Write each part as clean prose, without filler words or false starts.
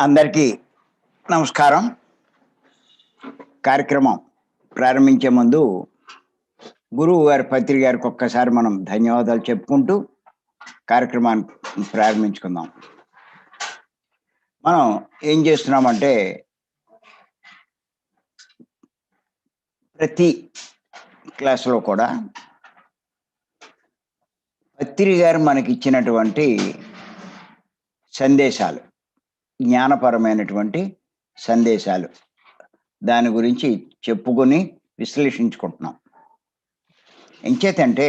అందరికీ నమస్కారం. కార్యక్రమం ప్రారంభించే ముందు గురువు గారి పత్రి గారికి ఒక్కసారి మనం ధన్యవాదాలు చెప్పుకుంటూ కార్యక్రమాన్ని ప్రారంభించుకుందాం. మనం ఏం చేస్తున్నామంటే ప్రతి క్లాసులో కూడా పత్రి గారు మనకి ఇచ్చినటువంటి సందేశాలు, జ్ఞానపరమైనటువంటి సందేశాలు, దాని గురించి చెప్పుకొని విశ్లేషించుకుంటున్నాం. ఎంచేతంటే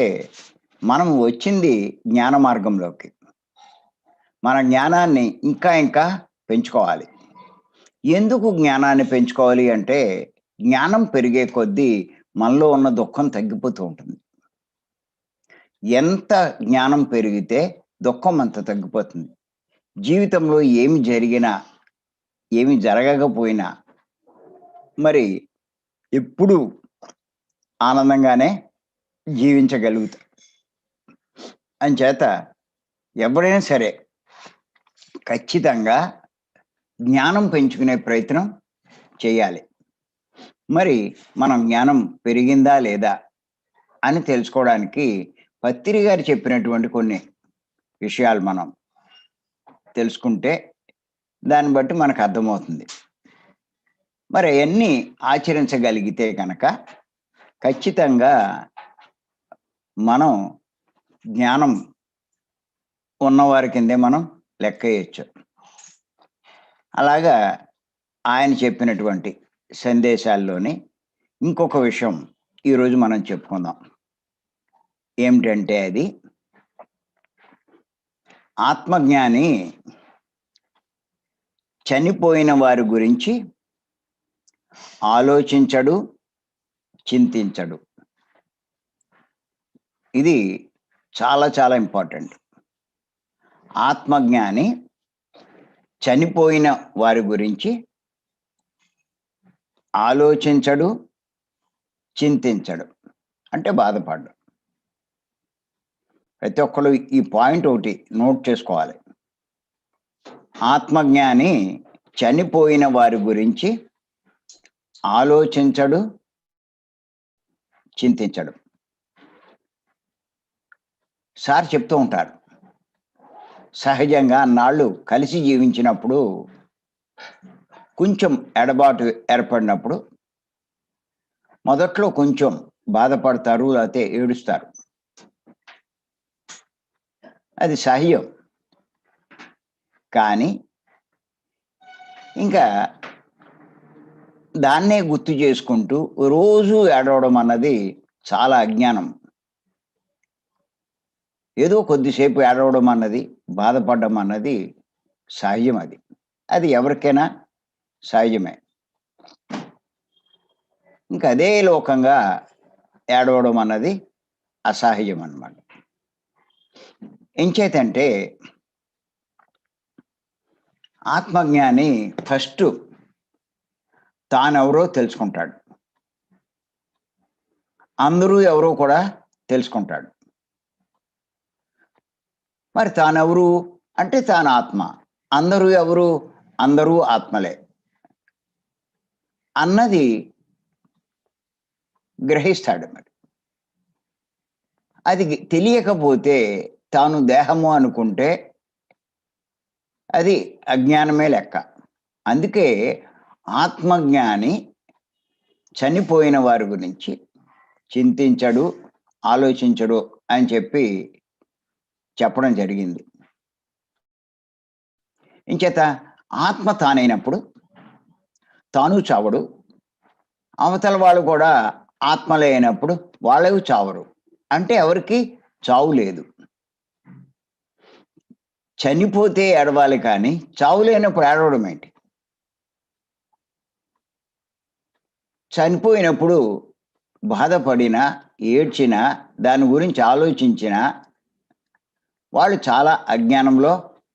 మనం వచ్చింది జ్ఞాన మార్గంలోకి. మన జ్ఞానాన్ని ఇంకా పెంచుకోవాలి. ఎందుకు జ్ఞానాన్ని పెంచుకోవాలి అంటే జ్ఞానం పెరిగే కొద్దీ మనలో ఉన్న దుఃఖం తగ్గిపోతూ ఉంటుంది. ఎంత జ్ఞానం పెరిగితే దుఃఖం అంత తగ్గిపోతుంది. జీవితంలో ఏమి జరిగినా, ఏమి జరగకపోయినా మరి ఎప్పుడూ ఆనందంగానే జీవించగలుగుతారు. అంచేత ఎవరైనా సరే ఖచ్చితంగా జ్ఞానం పెంచుకునే ప్రయత్నం చేయాలి. మరి మనం జ్ఞానం పెరిగిందా లేదా అని తెలుసుకోవడానికి పత్రి గారు చెప్పినటువంటి కొన్ని విషయాలు మనం తెలుసుకుంటే దాన్ని బట్టి మనకు అర్థమవుతుంది. మరి అవన్నీ ఆచరించగలిగితే కనుక ఖచ్చితంగా మనం జ్ఞానం ఉన్నవారి కిందే మనం లెక్క వేయచ్చు. అలాగా ఆయన చెప్పినటువంటి సందేశాల్లోని ఇంకొక విషయం ఈరోజు మనం చెప్పుకుందాం. ఏమిటంటే అది ఆత్మజ్ఞాని చనిపోయిన వారి గురించి ఆలోచించడు, చింతించడు. ఇది చాలా చాలా ఇంపార్టెంట్. ఆత్మజ్ఞాని చనిపోయిన వారి గురించి ఆలోచించడు, చింతించడు, అంటే బాధపడ్డు. ప్రతి ఒక్కరు ఈ పాయింట్ ఒకటి నోట్ చేసుకోవాలి. ఆత్మజ్ఞాని చనిపోయిన వారి గురించి ఆలోచించడు, చింతించడు. సార్ చెప్తూ ఉంటారు, సహజంగా అన్నాళ్ళు కలిసి జీవించినప్పుడు కొంచెం ఎడబాటు ఏర్పడినప్పుడు మొదట్లో కొంచెం బాధపడతారు, లేకపోతే ఏడుస్తారు. అది సహజం. కానీ ఇంకా దాన్నే గుర్తు చేసుకుంటూ రోజు ఏడవడం అన్నది చాలా అజ్ఞానం. ఏదో కొద్దిసేపు ఏడవడం అన్నది, బాధపడడం అన్నది సహజం. అది ఎవరికైనా సహజమే. ఇంకా అదే లోకంగా ఏడవడం అన్నది అసహజం అన్నమాట. ఎంచేతంటే ఆత్మజ్ఞాని ఫస్ట్ తానెవరో తెలుసుకుంటాడు. అందరూ ఎవరో కూడా తెలుసుకుంటాడు. మరి తానెవరు అంటే తాను ఆత్మ. అందరూ ఎవరు? అందరూ ఆత్మలే అన్నది గ్రహిస్తాడు. మరి అది తెలియకపోతే తాను దేహము అనుకుంటే అది అజ్ఞానమే లెక్క. అందుకే ఆత్మజ్ఞాని చనిపోయిన వారి గురించి చింతించడు, ఆలోచించడు అని చెప్పడం జరిగింది. ఇంచేత ఆత్మ తానైనప్పుడు తాను చావడు, అవతల వాళ్ళు కూడా ఆత్మలే అయినప్పుడు వాళ్ళు చావరు. అంటే ఎవరికి చావు లేదు. చనిపోతే ఏడవాలి, కానీ చావు లేనప్పుడు ఏడవడం ఏంటి? చనిపోయినప్పుడు బాధపడినా, ఏడ్చినా, దాని గురించి ఆలోచించినా వాళ్ళు చాలా అజ్ఞానంలో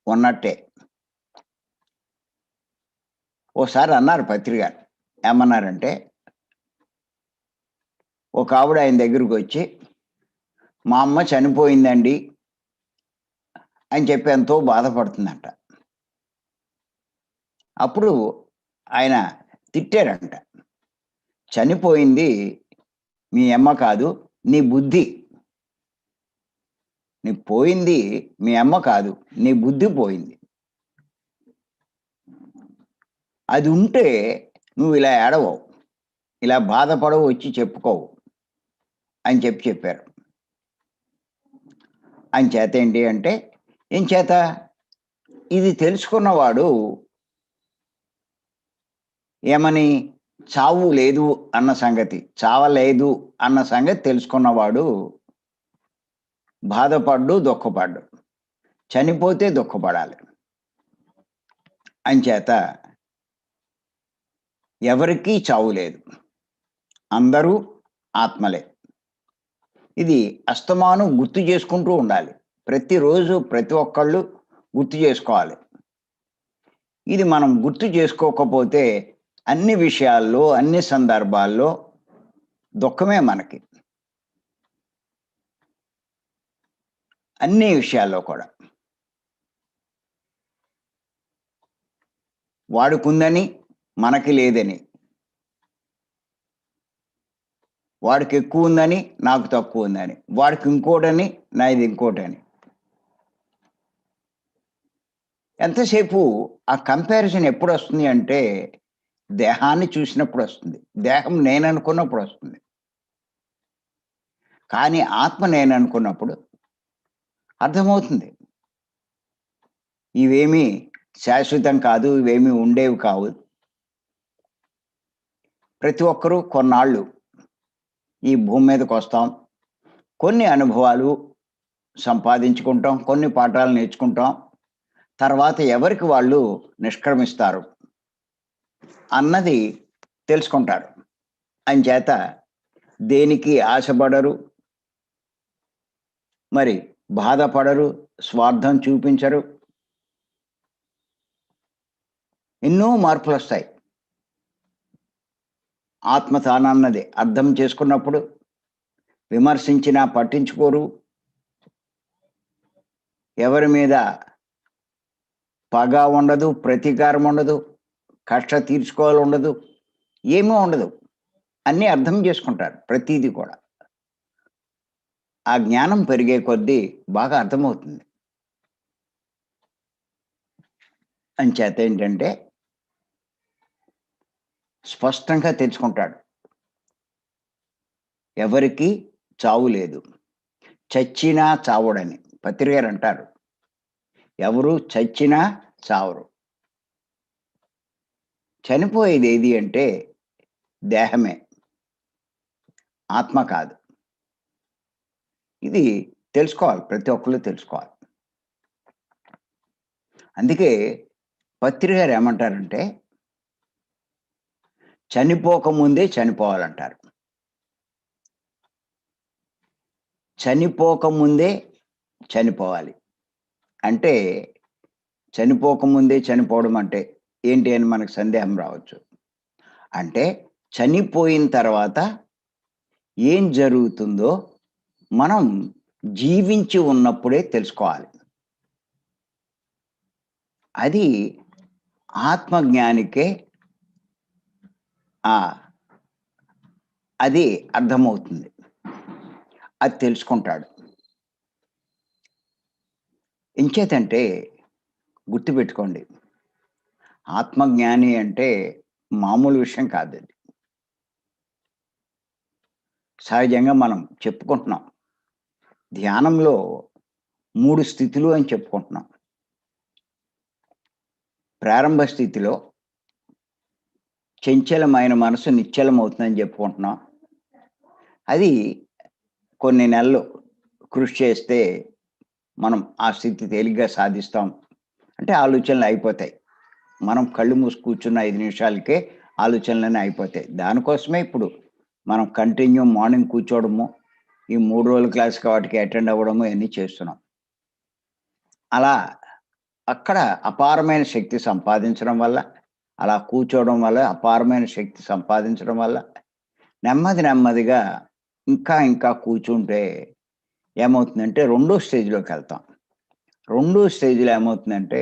ఉన్నట్టే. ఓసారి అన్నారు పత్రి గారు, ఏమన్నారంటే ఒక ఆవిడ ఆయన దగ్గరికి వచ్చి, మా అమ్మ చనిపోయిందండి అని చెప్పి ఎంతో బాధపడుతుందంట. అప్పుడు ఆయన తిట్టారంట. చనిపోయింది మీ అమ్మ కాదు, నీ బుద్ధి. నీ పోయింది మీ అమ్మ కాదు, నీ బుద్ధి పోయింది. అది ఉంటే నువ్వు ఇలా ఏడవవు, ఇలా బాధపడవు, వచ్చి చెప్పుకోవు అని చెప్పారు. అంచేత ఏంటి అంటే, ఏం చేత ఇది తెలుసుకున్నవాడు ఏమని, చావు లేదు అన్న సంగతి, చావలేదు అన్న సంగతి తెలుసుకున్నవాడు బాధపడ్డు, దుఃఖపడ్డు. చనిపోతే దుఃఖపడాలి. అంచేత ఎవరికీ చావు లేదు, అందరూ ఆత్మలే. ఇది అస్తమానం గుర్తు చేసుకుంటూ ఉండాలి. ప్రతిరోజు ప్రతి ఒక్కళ్ళు గుర్తు చేసుకోవాలి. ఇది మనం గుర్తు చేసుకోకపోతే అన్ని విషయాల్లో, అన్ని సందర్భాల్లో దుఃఖమే మనకి. అన్ని విషయాల్లో కూడా. వాడికుందని మనకి లేదని, వాడికి ఎక్కువ ఉందని నాకు తక్కువ ఉందని, వాడికి ఇంకోటని నాది ఇంకోటని. ఎంతసేపు ఆ కంపారిజన్ ఎప్పుడు వస్తుంది అంటే, దేహాన్ని చూసినప్పుడు వస్తుంది, దేహం నేననుకున్నప్పుడు వస్తుంది. కానీ ఆత్మ నేననుకున్నప్పుడు అర్థమవుతుంది, ఇవేమీ శాశ్వతం కాదు, ఇవేమీ ఉండేవి కావు. ప్రతి ఒక్కరూ కొన్నాళ్ళు ఈ భూమి మీదకి వస్తాం, కొన్ని అనుభవాలు సంపాదించుకుంటాం, కొన్ని పాఠాలు నేర్చుకుంటాం, తర్వాత ఎవరికి వాళ్ళు నిష్క్రమిస్తారు అన్నది తెలుసుకుంటారు. అంచేత దేనికి ఆశపడరు, మరి బాధపడరు, స్వార్థం చూపించరు. ఎన్నో మార్పులు వస్తాయి. ఆత్మ తానన్నది అర్థం చేసుకున్నప్పుడు విమర్శించినా పట్టించుకోరు, ఎవరి మీద పగ ఉండదు, ప్రతీకారం ఉండదు, కష్ట తీర్చుకోవాలి ఉండదు, ఏమీ ఉండదు. అన్నీ అర్థం చేసుకుంటారు ప్రతీది కూడా. ఆ జ్ఞానం పెరిగే కొద్దీ బాగా అర్థమవుతుంది. అంచేత ఏంటంటే, స్పష్టంగా తెలుసుకుంటాడు, ఎవరికి చావు లేదు, చచ్చినా చావుడని పత్రి గారు అంటారు. ఎవరు చచ్చినా చావరు. చనిపోయేది ఏది అంటే దేహమే, ఆత్మ కాదు. ఇది తెలుసుకోవాలి, ప్రతి ఒక్కళ్ళు తెలుసుకోవాలి. అందుకే పత్రి గారు ఏమంటారంటే, చనిపోకముందే చనిపోవాలంటారు. చనిపోకముందే చనిపోవాలి అంటే, చనిపోకముందే చనిపోవడం అంటే ఏంటి అని మనకు సందేహం రావచ్చు. అంటే చనిపోయిన తర్వాత ఏం జరుగుతుందో మనం జీవించి ఉన్నప్పుడే తెలుసుకోవాలి. అది ఆత్మజ్ఞానికే అది అర్థమవుతుంది, అది తెలుసుకుంటాడు. ఎంచేతంటే గుర్తుపెట్టుకోండి, ఆత్మజ్ఞాని అంటే మామూలు విషయం కాదు. అది సహజంగా మనం చెప్పుకుంటున్నాం, ధ్యానంలో 3 స్థితులు అని చెప్పుకుంటున్నాం. ప్రారంభ స్థితిలో చంచలమైన మనసు నిశ్చలమవుతుందని చెప్పుకుంటున్నాం. అది కొన్ని నెలలు కృషి చేస్తే మనం ఆ స్థితి తేలిగ్గా సాధిస్తాం. అంటే ఆలోచనలు అయిపోతాయి. మనం కళ్ళు మూసి కూర్చున్న 5 నిమిషాలకే ఆలోచనలన్నీ అయిపోతాయి. దానికోసమే ఇప్పుడు మనం కంటిన్యూ మార్నింగ్ కూర్చోవడము, ఈ 3 రోజుల క్లాస్‌కి వాటికి అటెండ్ అవ్వడము ఇవన్నీ చేస్తున్నాం. అలా అక్కడ అపారమైన శక్తి సంపాదించడం వల్ల, అలా కూర్చోవడం వల్ల అపారమైన శక్తి సంపాదించడం వల్ల నెమ్మదిగా ఇంకా కూర్చుంటే ఏమవుతుందంటే రెండో స్టేజ్‌లోకి వెళ్తాం. రెండో స్టేజ్‌లో ఏమవుతుందంటే,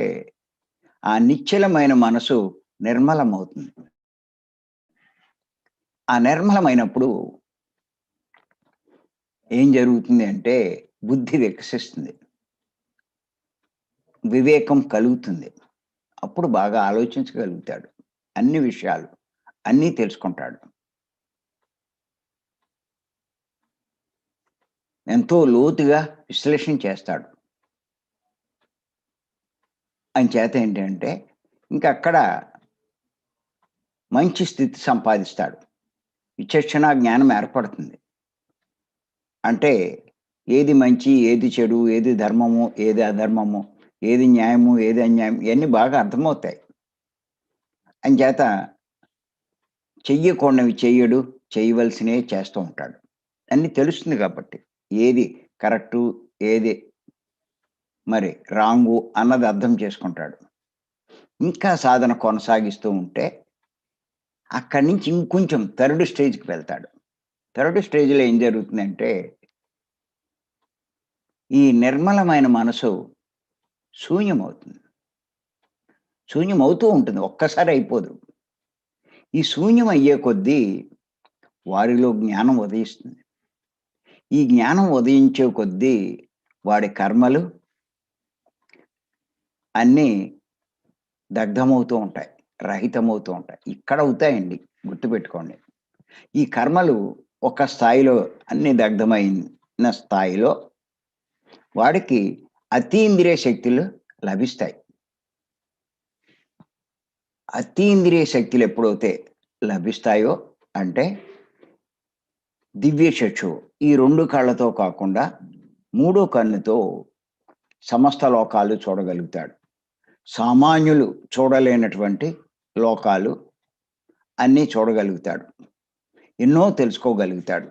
ఆ నిశ్చలమైన మనసు నిర్మలమవుతుంది. ఆ నిర్మలమైనప్పుడు ఏం జరుగుతుంది అంటే బుద్ధి వికసిస్తుంది. వివేకం కలుగుతుంది. అప్పుడు బాగా ఆలోచించగలుగుతాడు. అన్ని విషయాలు, అన్నీ తెలుసుకుంటాడు. ఎంతో లోతుగా విశ్లేషణ చేస్తాడు. అంచేత ఏంటంటే ఇంకక్కడ మంచి స్థితి సంపాదిస్తాడు. విచక్షణా జ్ఞానం ఏర్పడుతుంది. అంటే ఏది మంచి, ఏది చెడు, ఏది ధర్మము, ఏది అధర్మము, ఏది న్యాయము, ఏది అన్యాయం ఇయన్నీ బాగా అర్థమవుతాయి. అంచేత చెయ్యకూడనివి చెయ్యడు, చేయవలసినవి చేస్తూ ఉంటాడు. అన్నీ తెలుస్తుంది కాబట్టి. ఏది కరెక్టు, ఏది మరి రాంగు అన్నది అర్థం చేసుకుంటాడు. ఇంకా సాధన కొనసాగిస్తూ ఉంటే అక్కడి నుంచి ఇంకొంచెం థర్డ్ స్టేజ్‌కి వెళ్తాడు. థర్డ్ స్టేజ్‌లో ఏం జరుగుతుందంటే, ఈ నిర్మలమైన మనసు శూన్యమవుతుంది. శూన్యమవుతూ ఉంటుంది. ఒక్కసారి అయిపోదు. ఈ శూన్యం అయ్యే కొద్దీ వారిలో జ్ఞానం ఉదయిస్తుంది. ఈ జ్ఞానం ఉదయించే కొద్దీ వాడి కర్మలు అన్నీ దగ్ధమవుతూ ఉంటాయి. రహితమవుతూ ఉంటాయి. ఇక్కడ అవుతాయండి. గుర్తుపెట్టుకోండి. ఈ కర్మలు ఒక స్థాయిలో అన్నీ దగ్ధమైన స్థాయిలో వాడికి అతీంద్రియ శక్తులు లభిస్తాయి. అతీంద్రియ శక్తులు ఎప్పుడైతే లభిస్తాయో అంటే దివ్య చక్షువు ఈ 2 కళ్ళతో కాకుండా మూడో కన్నుతో సమస్త లోకాలు చూడగలుగుతాడు. సామాన్యులు చూడలేనటువంటి లోకాలు అన్నీ చూడగలుగుతాడు. ఎన్నో తెలుసుకోగలుగుతాడు.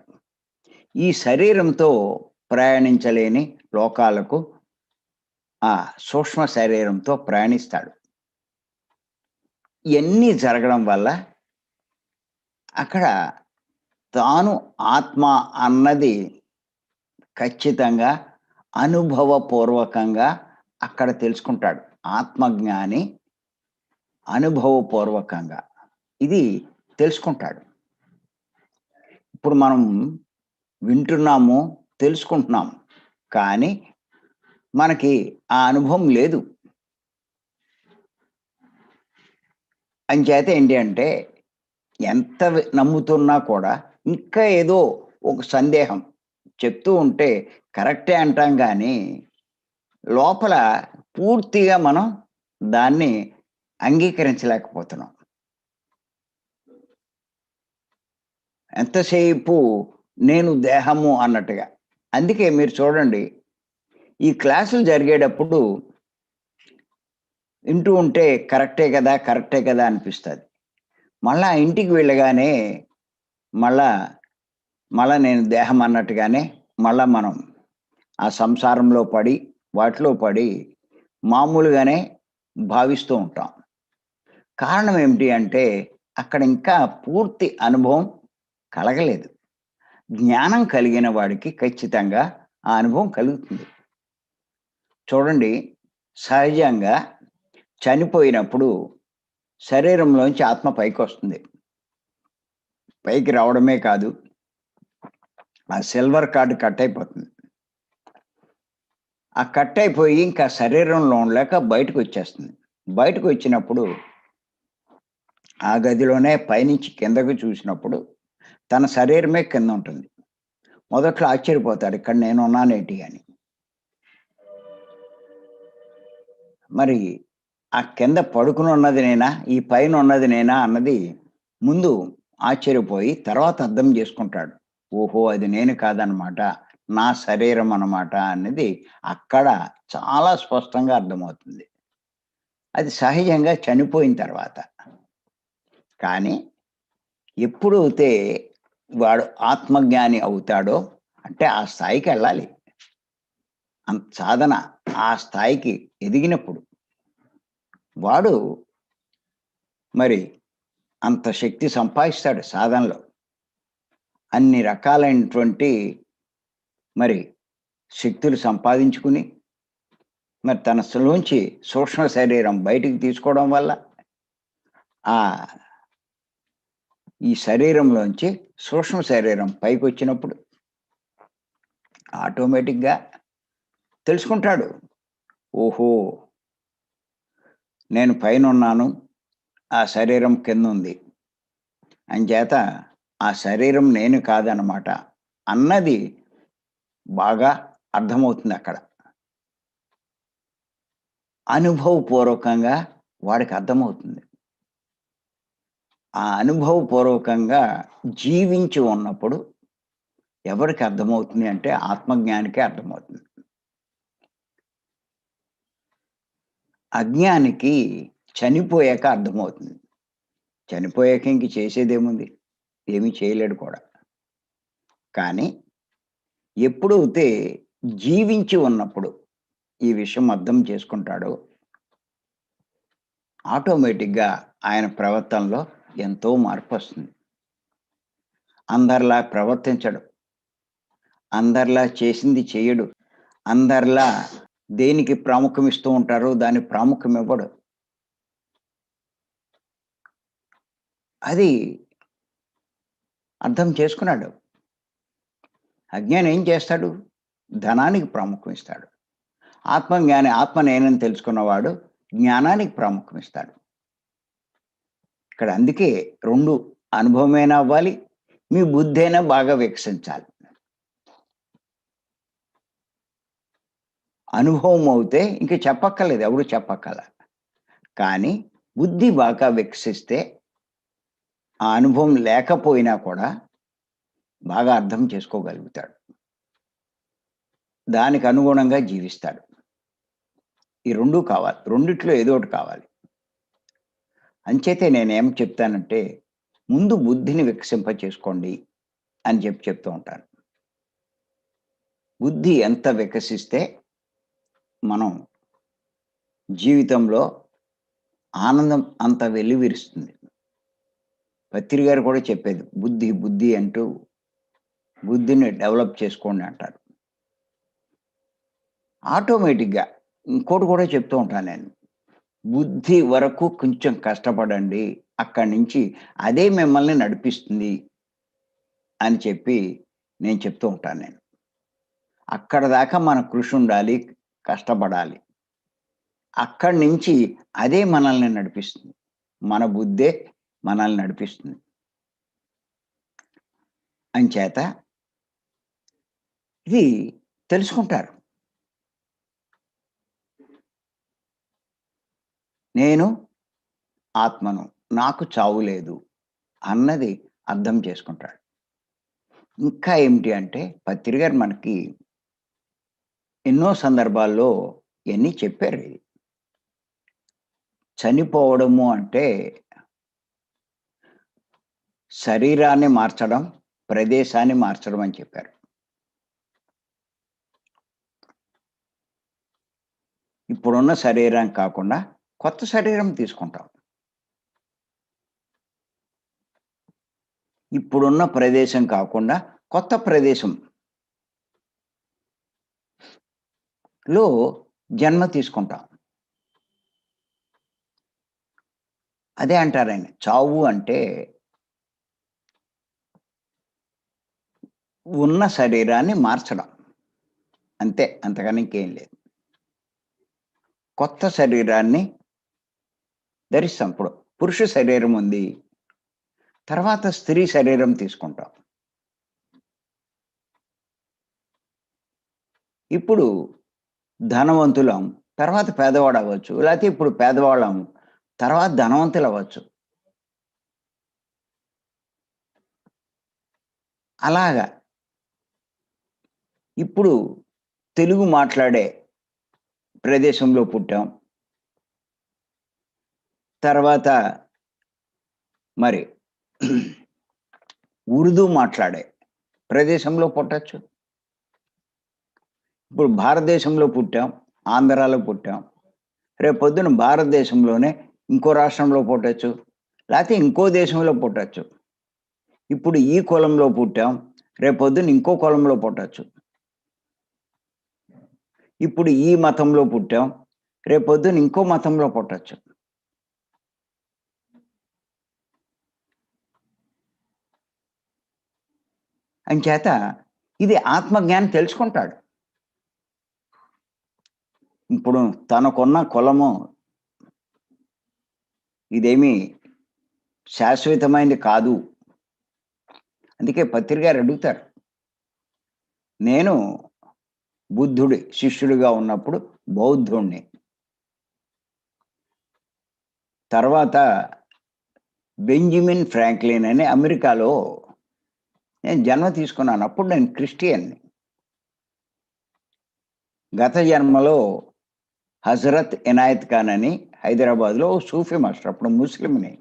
ఈ శరీరంతో ప్రయాణించలేని లోకాలకు ఆ సూక్ష్మ శరీరంతో ప్రయాణిస్తాడు. ఇయన్నీ జరగడం వల్ల అక్కడ తాను ఆత్మ అన్నది ఖచ్చితంగా అనుభవపూర్వకంగా అక్కడ తెలుసుకుంటాడు. ఆత్మజ్ఞాని అనుభవపూర్వకంగా ఇది తెలుసుకుంటాడు. ఇప్పుడు మనం వింటున్నాము, తెలుసుకుంటున్నాము. కానీ మనకి ఆ అనుభవం లేదు. అంచేత ఏంటి అంటే ఎంత నమ్ముతున్నా కూడా ఇంకా ఏదో ఒక సందేహం చెప్తూ ఉంటే కరెక్టే అంటాం గానీ, లోపల పూర్తిగా మనం దాన్ని అంగీకరించలేకపోతున్నాం. ఎంతసేపు నేను దేహము అన్నట్టుగా. అందుకే మీరు చూడండి, ఈ క్లాసులు జరిగేటప్పుడు వింటూ ఉంటే కరెక్టే కదా! కరెక్టే కదా! అనిపిస్తది. మళ్ళా ఇంటికి వెళ్ళగానే మళ్ళా, మళ్ళా నేను దేహం అన్నట్టుగానే మళ్ళా మనం ఆ సంసారంలో పడి, వాటిలో పడి మామూలుగానే భావిస్తూ ఉంటాం. కారణం ఏమిటి అంటే అక్కడ ఇంకా పూర్తి అనుభవం కలగలేదు. జ్ఞానం కలిగిన వాడికి ఖచ్చితంగా ఆ అనుభవం కలుగుతుంది. చూడండి, సహజంగా చనిపోయినప్పుడు శరీరంలోంచి ఆత్మ పైకొస్తుంది. పైకి రావడమే కాదు, ఆ సిల్వర్ కార్డ్ కట్ అయిపోతుంది. ఆ కట్ అయిపోయి ఇంకా శరీరంలో ఉండలేక బయటకొచ్చేస్తుంది. బయటకొచ్చినప్పుడు ఆ గదిలోనే పైనుంచి కిందకి చూసినప్పుడు తన శరీరమే కింద ఉంటుంది. మొదట్లో ఆశ్చర్యపోతాడు. ఇక్కడ నేనున్నానేంటి అని. మరి ఆ కింద పడుకుని ఉన్నది నేనా? ఈ పైన ఉన్నది నేనా? అన్నది ముందు ఆశ్చర్యపోయి తర్వాత అర్థం చేసుకుంటాడు. ఓహో! అది నేను కాదనమాట. నా శరీరం అన్నమాట అనేది అక్కడ చాలా స్పష్టంగా అర్థమవుతుంది. అది సహజంగా చనిపోయిన తర్వాత. కానీ ఎప్పుడైతే వాడు ఆత్మజ్ఞాని అవుతాడో అంటే ఆ స్థాయికెళ్ళాలి. సాధన ఆ స్థాయికి ఎదిగినప్పుడు వాడు మరి అంత శక్తి సంపాదిస్తాడు సాధనలో. అన్ని రకాలైనటువంటి మరి శక్తులు సంపాదించుకుని మరి తనలోంచి సూక్ష్మ శరీరం బయటికి తీసుకోవడం వల్ల ఆ ఈ శరీరంలోంచి సూక్ష్మ శరీరం పైకొచ్చినప్పుడు ఆటోమేటిక్‌గా తెలుసుకుంటాడు. ఓహో! నేను పైనున్నాను. ఆ శరీరం కిందుంది. అంచేత ఆ శరీరం నేను కాదనమాట అన్నది బాగా అర్థమవుతుందక్కడ. అనుభవపూర్వకంగా వాడికి అర్థమవుతుంది. ఆ అనుభవపూర్వకంగా జీవించి ఉన్నప్పుడు ఎవరికి అర్థమవుతుంది అంటే ఆత్మజ్ఞానికే అర్థమవుతుంది. అజ్ఞానికి చనిపోయాక అర్థమవుతుంది. చనిపోయాక ఇంక చేసేదేముంది? ఏమీ చేయలేడు కూడా. కానీ ఎప్పుడైతే జీవించి ఉన్నప్పుడు ఈ విషయం అర్థం చేసుకుంటాడో ఆటోమేటిక్‌గా ఆయన ప్రవర్తనలో ఎంతో మార్పొస్తుంది. అందరిలా ప్రవర్తించడు. అందరిలా చేసింది చెయ్యడు. అందరిలా దేనికి ప్రాముఖ్యం ఇస్తూ ఉంటారో దానికి ప్రాముఖ్యం ఇవ్వడు. అది అర్థం చేసుకున్నాడు. అజ్ఞాని ఏం చేస్తాడు? ధనానికి ప్రాముఖ్యం ఇస్తాడు. ఆత్మజ్ఞాని ఆత్మ నేనని తెలుసుకున్నవాడు జ్ఞానానికి ప్రాముఖ్యం ఇస్తాడు. ఇక్కడ అందుకే 2 అనుభవమైనా అవ్వాలి. మీ బుద్ధైనా బాగా వికసించాలి. అనుభవం అవుతే ఇంక చెప్పక్కర్లేదు. ఎవడు చెప్పక్కర్ల. కానీ బుద్ధి బాగా వికసిస్తే ఆ అనుభవం లేకపోయినా కూడా బాగా అర్థం చేసుకోగలుగుతాడు. దానికి అనుగుణంగా జీవిస్తాడు. ఈ 2 కావాలి. రెండిట్లో ఏదో ఒకటి కావాలి. అంచేతే నేనేం చెప్తానంటే, ముందు బుద్ధిని వికసింపచేసుకోండి అని చెప్తూ ఉంటాను. బుద్ధి ఎంత వికసిస్తే మనం జీవితంలో ఆనందం అంత వెల్లివిరుస్తుంది. పత్రి గారు కూడా చెప్పేది. బుద్ధి, బుద్ధి అంటూ బుద్ధిని డెవలప్ చేసుకోండి అంటారు. ఆటోమేటిక్‌గా ఇంకోటి కూడా చెప్తూ ఉంటాను నేను. బుద్ధి వరకు కొంచెం కష్టపడండి. అక్కడి నుంచి అదే మిమ్మల్ని నడిపిస్తుంది అని చెప్పి నేను చెప్తూ ఉంటాను నేను. అక్కడ దాకా మన కృషి ఉండాలి. కష్టపడాలి. అక్కడి నుంచి అదే మనల్ని నడిపిస్తుంది. మన బుద్ధే మనల్ని నడిపిస్తుంది. అంచేత ఇది తెలుసుకుంటారు. నేను ఆత్మను. నాకు చావు లేదు అన్నది అర్థం చేసుకుంటాడు. ఇంకా ఏమిటి అంటే పత్రి గారు మనకి ఎన్నో సందర్భాల్లో ఇయన్నీ చెప్పారు. చనిపోవడము అంటే శరీరాన్ని మార్చడం, ప్రదేశాన్ని మార్చడం అని చెప్పారు. ఇప్పుడున్న శరీరం కాకుండా కొత్త శరీరం తీసుకుంటాం. ఇప్పుడున్న ప్రదేశం కాకుండా కొత్త ప్రదేశంలో జన్మ తీసుకుంటాం. అదే అంటారాయన. చావు అంటే ఉన్న శరీరాన్ని మార్చడం. అంతే. అంతకన్నా ఇంకేం లేదు. కొత్త శరీరాన్ని ధరిస్తాం. ఇప్పుడు పురుష శరీరం ఉంది. తర్వాత స్త్రీ శరీరం తీసుకుంటాం. ఇప్పుడు ధనవంతులం. తర్వాత పేదవాడవ్వచ్చు. లేతే ఇప్పుడు పేదవాళ్ళం. తర్వాత ధనవంతులవ్వచ్చు. అలాగా ఇప్పుడు తెలుగు మాట్లాడే ప్రదేశంలో పుట్టాం. తర్వాత మరి ఉర్దూ మాట్లాడే ప్రదేశంలో పుట్టొచ్చు. ఇప్పుడు భారతదేశంలో పుట్టాం. ఆంధ్రాలో పుట్టాం. రేపొద్దున భారతదేశంలోనే ఇంకో రాష్ట్రంలో పుట్టొచ్చు. లేతే ఇంకో దేశంలో పుట్టొచ్చు. ఇప్పుడు ఈ కులంలో పుట్టాం. రేపొద్దున ఇంకో కులంలో పుట్టొచ్చు. ఇప్పుడు ఈ మతంలో పుట్టాం. రేపొద్దున ఇంకో మతంలో పుట్టొచ్చు. అంచేత ఇది ఆత్మజ్ఞాని తెలుసుకుంటాడు. ఇప్పుడు తనకున్న కులము ఇదేమీ శాశ్వతమైనది కాదు. అందుకే పత్రి గారు అడుగుతారు. నేను బుద్ధుడి శిష్యుడిగా ఉన్నప్పుడు బౌద్ధుడిని. తర్వాత బెంజమిన్ ఫ్రాంక్లిన్ అని అమెరికాలో నేను జన్మ తీసుకున్నాను. అప్పుడు నేను క్రిస్టియన్‌ని. గత జన్మలో హజరత్ ఇనాయత్ ఖాన్ అని హైదరాబాద్‌లో సూఫీ మాస్టర్. అప్పుడు ముస్లింని.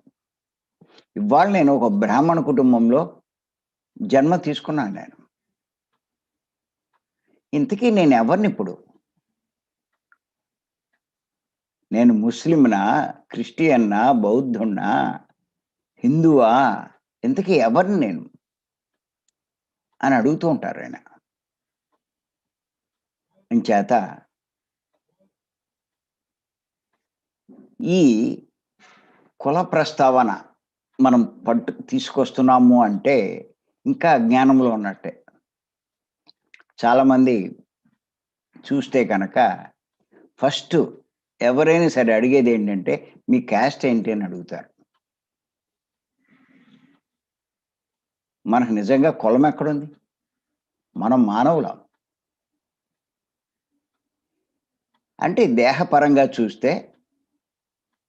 ఇవాళ నేను ఒక బ్రాహ్మణ కుటుంబంలో జన్మ తీసుకున్నాను నేను. ఇంతకీ నేను ఎవరినిప్పుడు? నేను ముస్లింనా? క్రిస్టియన్నా? బౌద్ధుడినా? హిందువా? ఇంతకీ ఎవరిని నేను? అని అడుగుతూ ఉంటారాయన. అంచేత ఈ కుల ప్రస్తావన మనం తీసుకొస్తున్నాము అంటే ఇంకా అజ్ఞానంలో ఉన్నట్టే. చాలామంది చూస్తే కనుక ఫస్ట్ ఎవరైనా సరే అడిగేదేంటంటే, మీ క్యాస్ట్ ఏంటి అని అడుగుతారు. మనకు నిజంగా కులం ఎక్కడుంది? మనం మానవులం. అంటే దేహపరంగా చూస్తే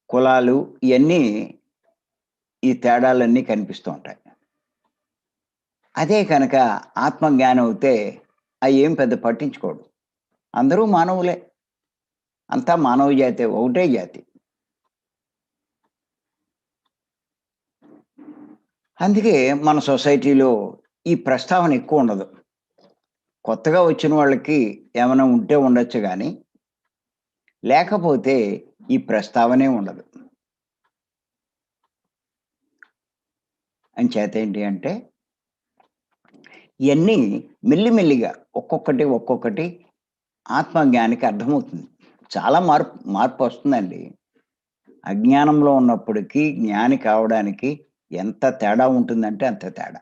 కులాలు ఇయన్నీ ఈ తేడాలన్నీ కనిపిస్తూ ఉంటాయి. అదే కనుక ఆత్మజ్ఞానం అవుతే అయేం పెద్ద పట్టించుకోడు. అందరూ మానవులే. అంతా మానవ జాతే. ఒకటే జాతి. అందుకే మన సొసైటీలో ఈ ప్రస్తావన ఎక్కువుండదు. కొత్తగా వచ్చిన వాళ్ళకి ఏమైనా ఉంటే ఉండొచ్చు గానీ, లేకపోతే ఈ ప్రస్తావనే ఉండదు. అంచేతేంటి అంటే, ఇయన్నీ మెల్లిమెల్లిగా ఒక్కొక్కటి ఆత్మజ్ఞానికి అర్థమవుతుంది. చాలా మార్పొస్తుందండి. అజ్ఞానంలో ఉన్నప్పటికీ జ్ఞాని కావడానికి ఎంత తేడా ఉంటుందంటే అంత తేడా.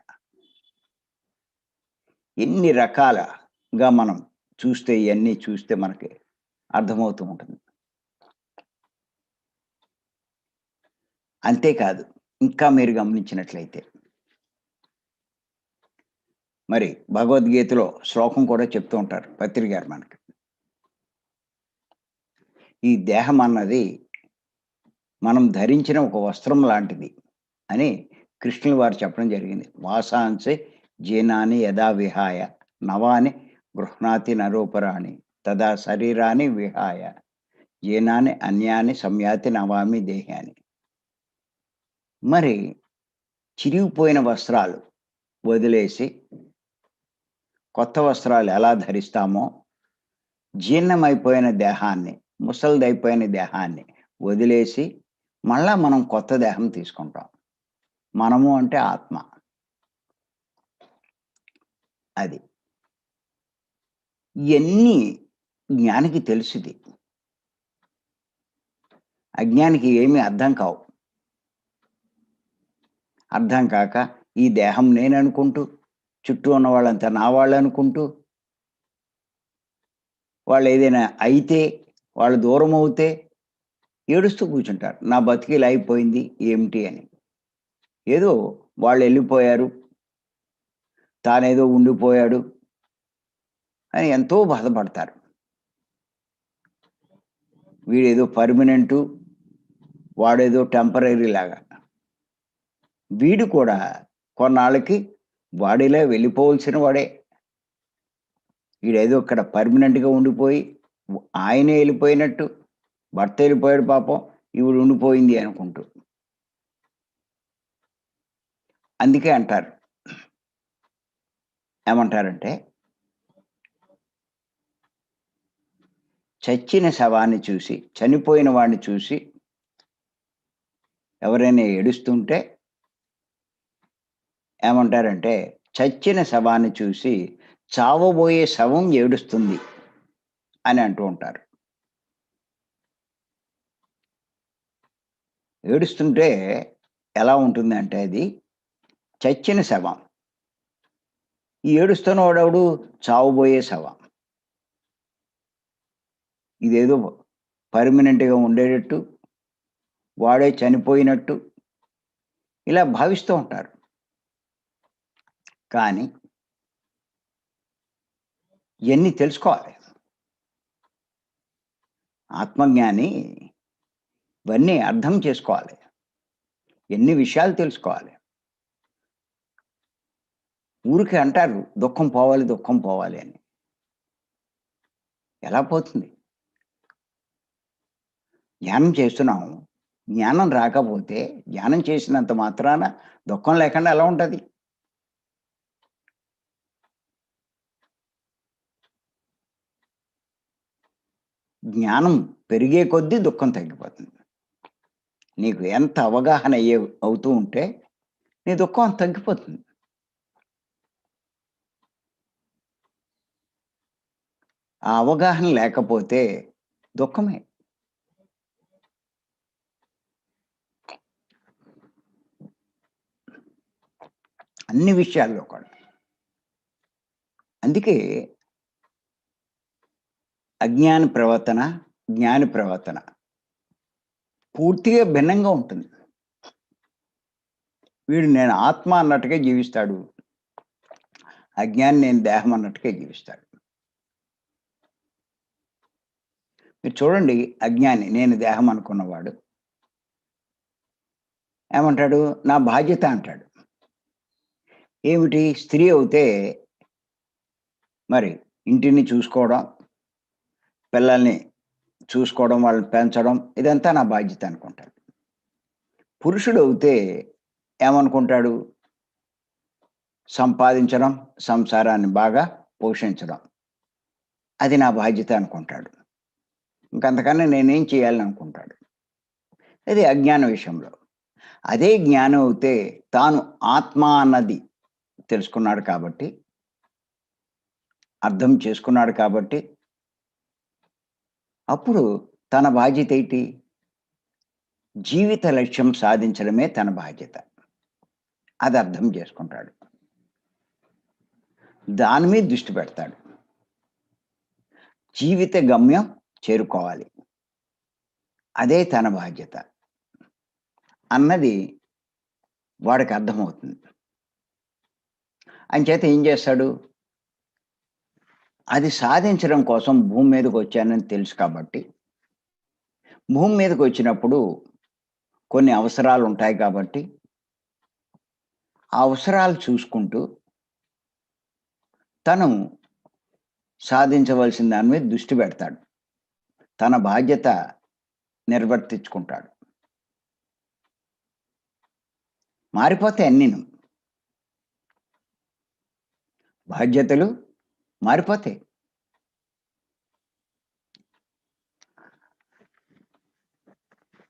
ఎన్ని రకాలుగా మనం చూస్తే ఇయన్నీ చూస్తే మనకి అర్థమవుతూ ఉంటుంది. అంతేకాదు, ఇంకా మీరు గమనించినట్లయితే మరి భగవద్గీతలో శ్లోకం కూడా చెప్తూ ఉంటారు పత్రి గారు మనకి. ఈ దేహం అన్నది మనం ధరించిన ఒక వస్త్రం లాంటిది అని కృష్ణుల వారు చెప్పడం జరిగింది. వాసాంసి జీర్ణాని యథా విహాయ నవాని గృహ్ణాతి నరోపరాణి తదా శరీరాన్ని విహాయ జీర్ణాని అన్యాని సంయాతి నవామి దేహాని. మరి చిరిగిపోయిన వస్త్రాలు వదిలేసి కొత్త వస్త్రాలు ఎలా ధరిస్తామో, జీర్ణమైపోయిన దేహాన్ని, ముసలిదైపోయిన దేహాన్ని వదిలేసి మళ్ళా మనం కొత్త దేహం తీసుకుంటాం. మనము అంటే ఆత్మ. అది. ఇయన్నీ జ్ఞానికి తెలుసిది. అజ్ఞానికి ఏమీ అర్థం కావు. అర్థం కాక ఈ దేహం నేననుకుంటూ, చుట్టూ ఉన్న వాళ్ళంతా నా వాళ్ళనుకుంటూ, వాళ్ళేదైనా అయితే, వాళ్ళు దూరమవుతే ఏడుస్తూ కూర్చుంటారు. నా బతికి ఇలా అయిపోయింది ఏమిటి అని. ఏదో వాళ్ళెళ్ళిపోయారు, తానేదో ఉండిపోయాడు అని ఎంతో బాధపడతారు. వీడేదో పర్మనెంటు, వాడేదో టెంపరరీ లాగా. వీడు కూడా కొన్నాళ్ళకి వాడిలా వెళ్ళిపోవలసిన వాడే. ఈడేదో ఇక్కడ పర్మనెంట్‌గా ఉండిపోయి, ఆయనే ఎళ్ళిపోయినట్టు, భర్త ఎళ్ళిపోయాడు పాపం, ఈవిడ ఉండిపోయింది అనుకుంటూ. అందుకే అంటారు. ఏమంటారంటే, చచ్చిన శవాన్ని చూసి, చనిపోయిన వాడిని చూసి ఎవరైనా ఏడుస్తుంటే ఏమంటారంటే, చచ్చిన శవాన్ని చూసి చావబోయే శవం ఏడుస్తుంది అని అంటూ ఉంటారు. ఏడుస్తుంటే ఎలా ఉంటుందంటే అది చచ్చిన శవం. ఈ ఏడుస్తున్నవాడెవడు? చావబోయే శవం. ఇదేదో పర్మనెంట్‌గా ఉండేటట్టు, వాడే చనిపోయినట్టు ఇలా భావిస్తూ ఉంటారు. కానీ ఇయన్నీ తెలుసుకోవాలి. ఆత్మజ్ఞాని ఇవన్నీ అర్థం చేసుకోవాలి. ఎన్ని విషయాలు తెలుసుకోవాలి. ఊరికే అంటారు దుఃఖం పోవాలి, దుఃఖం పోవాలి అని. ఎలా పోతుంది? ధ్యానం చేస్తున్నాం. జ్ఞానం రాకపోతే ధ్యానం చేసినంత మాత్రాన దుఃఖం లేకుండా ఎలా ఉంటది? జ్ఞానం పెరిగే కొద్దీ దుఃఖం తగ్గిపోతుంది. నీకు ఎంత అవగాహన అవుతూ ఉంటే నీ దుఃఖం అంత తగ్గిపోతుంది. ఆ అవగాహన లేకపోతే దుఃఖమే. అన్ని విషయాల్లో కూడా. అందుకే అజ్ఞాన ప్రవర్తన, జ్ఞాని ప్రవర్తన పూర్తిగా భిన్నంగా ఉంటుంది. వీడు నేను ఆత్మ అన్నట్టుగా జీవిస్తాడు. అజ్ఞాని నేను దేహం అన్నట్టుగా జీవిస్తాడు. మీరు చూడండి, అజ్ఞాని నేను దేహం అనుకున్నవాడు ఏమంటాడు? నా బాధ్యత అంటాడు. ఏమిటి? స్త్రీ అవుతే మరి ఇంటిని చూసుకోవడం, పిల్లల్ని చూసుకోవడం, వాళ్ళని పెంచడం ఇదంతా నా బాధ్యత అనుకుంటాడు. పురుషుడు అవుతే ఏమనుకుంటాడు? సంపాదించడం, సంసారాన్ని బాగా పోషించడం. అది నా బాధ్యత అనుకుంటాడు. ఇంకంతకన్నా నేనేం చేయాలని అనుకుంటాడు. ఇది అజ్ఞాన విషయంలో. అదే జ్ఞానం అవుతే తాను ఆత్మ అన్నది తెలుసుకున్నాడు కాబట్టి, అర్థం చేసుకున్నాడు కాబట్టి, అప్పుడు తన బాధ్యత ఏంటి? జీవిత లక్ష్యం సాధించడమే తన బాధ్యత. అది అర్థం చేసుకుంటాడు. దాని మీద దృష్టి పెడతాడు. జీవిత గమ్యం చేరుకోవాలి. అదే తన బాధ్యత అన్నది వాడికి అర్థమవుతుంది. అంచేత ఏం చేస్తాడు? అది సాధించడం కోసం భూమి మీదకి వచ్చానని తెలుసు కాబట్టి, భూమి మీదకి వచ్చినప్పుడు కొన్ని అవసరాలు ఉంటాయి కాబట్టి, ఆ అవసరాలు చూసుకుంటూ తను సాధించవలసిన దాని మీద దృష్టి పెడతాడు. తన బాధ్యత నిర్వర్తించుకుంటాడు. మారిపోతాయి అన్నీను. బాధ్యతలు మారిపోతాయి.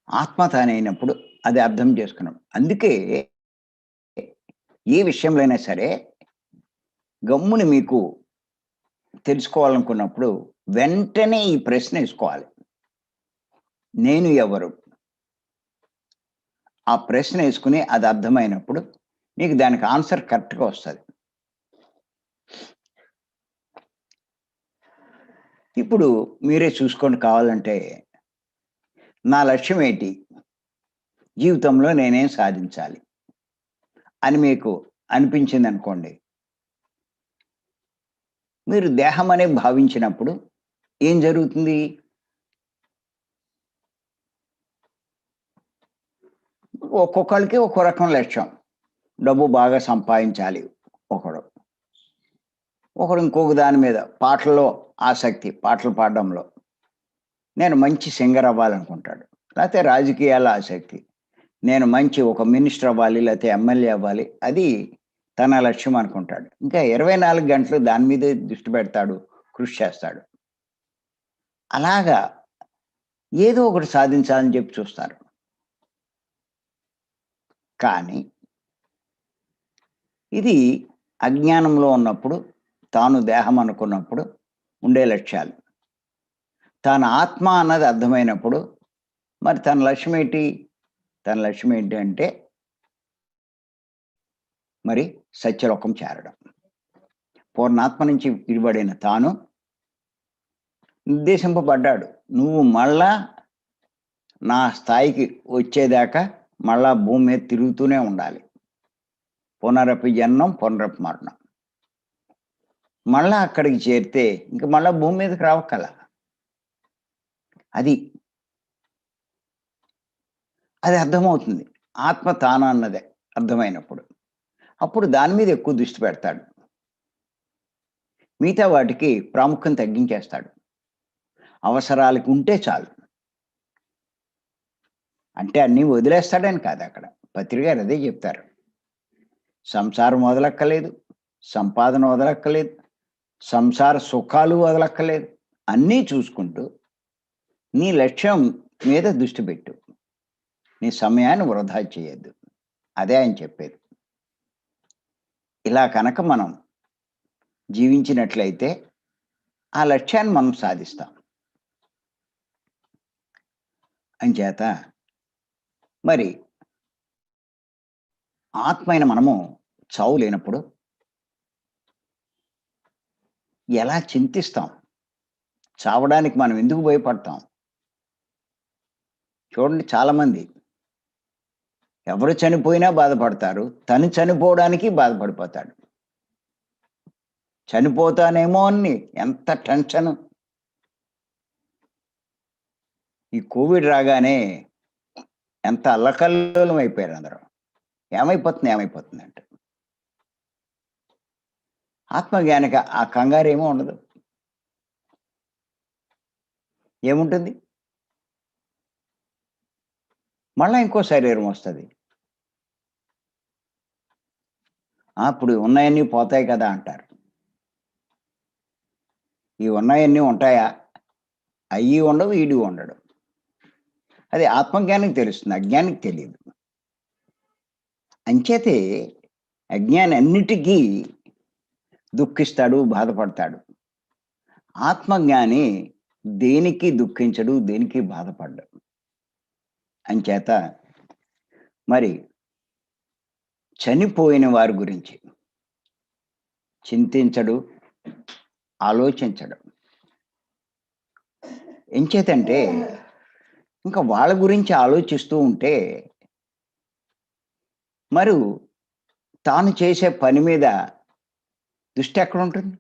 ఆత్మ తానైనప్పుడు అది అర్థం చేసుకున్నాం. అందుకే ఏ విషయంలో అయినా సరే గమ్ముని మీకు తెలుసుకోవాలనుకున్నప్పుడు వెంటనే ఈ ప్రశ్న వేసుకోవాలి. నేను ఎవరు? ఆ ప్రశ్న వేసుకుని అది అర్థమైనప్పుడు మీకు దానికి ఆన్సర్ కరెక్ట్‌గా వస్తది. ఇప్పుడు మీరే చూసుకోండి కావాలంటే, నా లక్ష్యం ఏంటి? జీవితంలో నేనేం సాధించాలి? అని మీకు అనిపించిందనుకోండి. మీరు దేహం అనే భావించినప్పుడు ఏం జరుగుతుంది? ఒక్కొక్కళ్ళకి ఒక్కో రకం లక్ష్యం. డబ్బు బాగా సంపాదించాలి ఒకడు. ఒకడు ఇంకొక దాని మీద పాటల్లో ఆసక్తి, పాటలు పాడడంలో. నేను మంచి సింగర్ అవ్వాలనుకుంటాడు. లేతే రాజకీయాల ఆసక్తి. నేను మంచి ఒక మినిస్టర్ అవ్వాలి, లేతే ఎమ్మెల్యే అవ్వాలి. అది తన లక్ష్యం అనుకుంటాడు. ఇంకా 24 గంటలు దాని మీదే దృష్టి పెడతాడు, కృషి చేస్తాడు. అలాగా ఏదో ఒకటి సాధించాలని చెప్పి చూస్తారు. కానీ ఇది అజ్ఞానంలో ఉన్నప్పుడు, తాను దేహం అనుకున్నప్పుడు ఉండే లక్ష్యాలు. తాను ఆత్మ అన్నది అర్థమైనప్పుడు మరి తన లక్ష్యం ఏంటి? తన లక్ష్యం ఏంటి అంటే మరి సత్యలోకం చేరడం. పూర్ణాత్మ నుంచి విడిపడిన తాను నిర్దేశింపబడ్డాడు. నువ్వు మళ్ళా నా స్థాయికి వచ్చేదాకా మళ్ళా భూమి మీద తిరుగుతూనే ఉండాలి. పునరపి జననం పునరపి మరణం. మళ్ళా అక్కడికి చేరితే ఇంక మళ్ళా భూమి మీదకి రావక్కల. అది అర్థమవుతుంది. ఆత్మ తాను అన్నదే అర్థమైనప్పుడు. అప్పుడు దాని మీద ఎక్కువ దృష్టి పెడతాడు. మిగతా వాటికి ప్రాముఖ్యం తగ్గించేస్తాడు. అవసరాలకు ఉంటే చాలు. అంటే అన్నీ వదిలేస్తాడని కాదు అక్కడ. పత్రి గారు అదే చెప్తారు. సంసారం వదలక్కలేదు, సంపాదన వదలక్కలేదు, సంసార సుఖాలు వదలక్కలేదు. అన్నీ చూసుకుంటూ నీ లక్ష్యం మీద దృష్టి పెట్టు. నీ సమయాన్ని వృధా చేయొద్దు. అదే ఆయన చెప్పేది. ఇలా కనుక మనం జీవించినట్లయితే ఆ లక్ష్యాన్ని మనం సాధిస్తాం. అంచేత మరి ఆత్మైన మనము చావు లేనప్పుడు ఎలా చింతిస్తాం? చావడానికి మనం ఎందుకు భయపడతాం? చూడండి, చాలామంది ఎవరు చనిపోయినా బాధపడతారు. తను చనిపోవడానికి బాధపడిపోతాడు. చనిపోతానేమో అని ఎంత టెన్షన్. ఈ కోవిడ్ రాగానే ఎంత అల్లకల్లోలం అయిపోయారు అందరూ. ఏమైపోతుంది అంటే ఆత్మజ్ఞానికి ఆ కంగారు ఏమో ఉండదు. ఏముంటుంది? మళ్ళా ఇంకో శరీరం వస్తుంది. అప్పుడు ఉన్నాయన్నీ పోతాయి కదా అంటారు. ఈ ఉన్నాయన్నీ ఉంటాయా? అయ్యి ఉండవు, ఈడు ఉండడు. అది ఆత్మజ్ఞానికి తెలుస్తుంది, అజ్ఞానికి తెలియదు. అంచేతే అజ్ఞాని అన్నిటికీ దుఃఖిస్తాడు, బాధపడతాడు. ఆత్మజ్ఞాని దేనికి దుఃఖించడు, దేనికి బాధపడ్డాడు. అంచేత మరి చనిపోయిన వారి గురించి చింతించడు, ఆలోచించడు. ఎంచేతంటే ఇంకా వాళ్ళ గురించి ఆలోచిస్తూ ఉంటే మరి తాను చేసే పని మీద దృష్టి ఎక్కడ ఉంటుంది?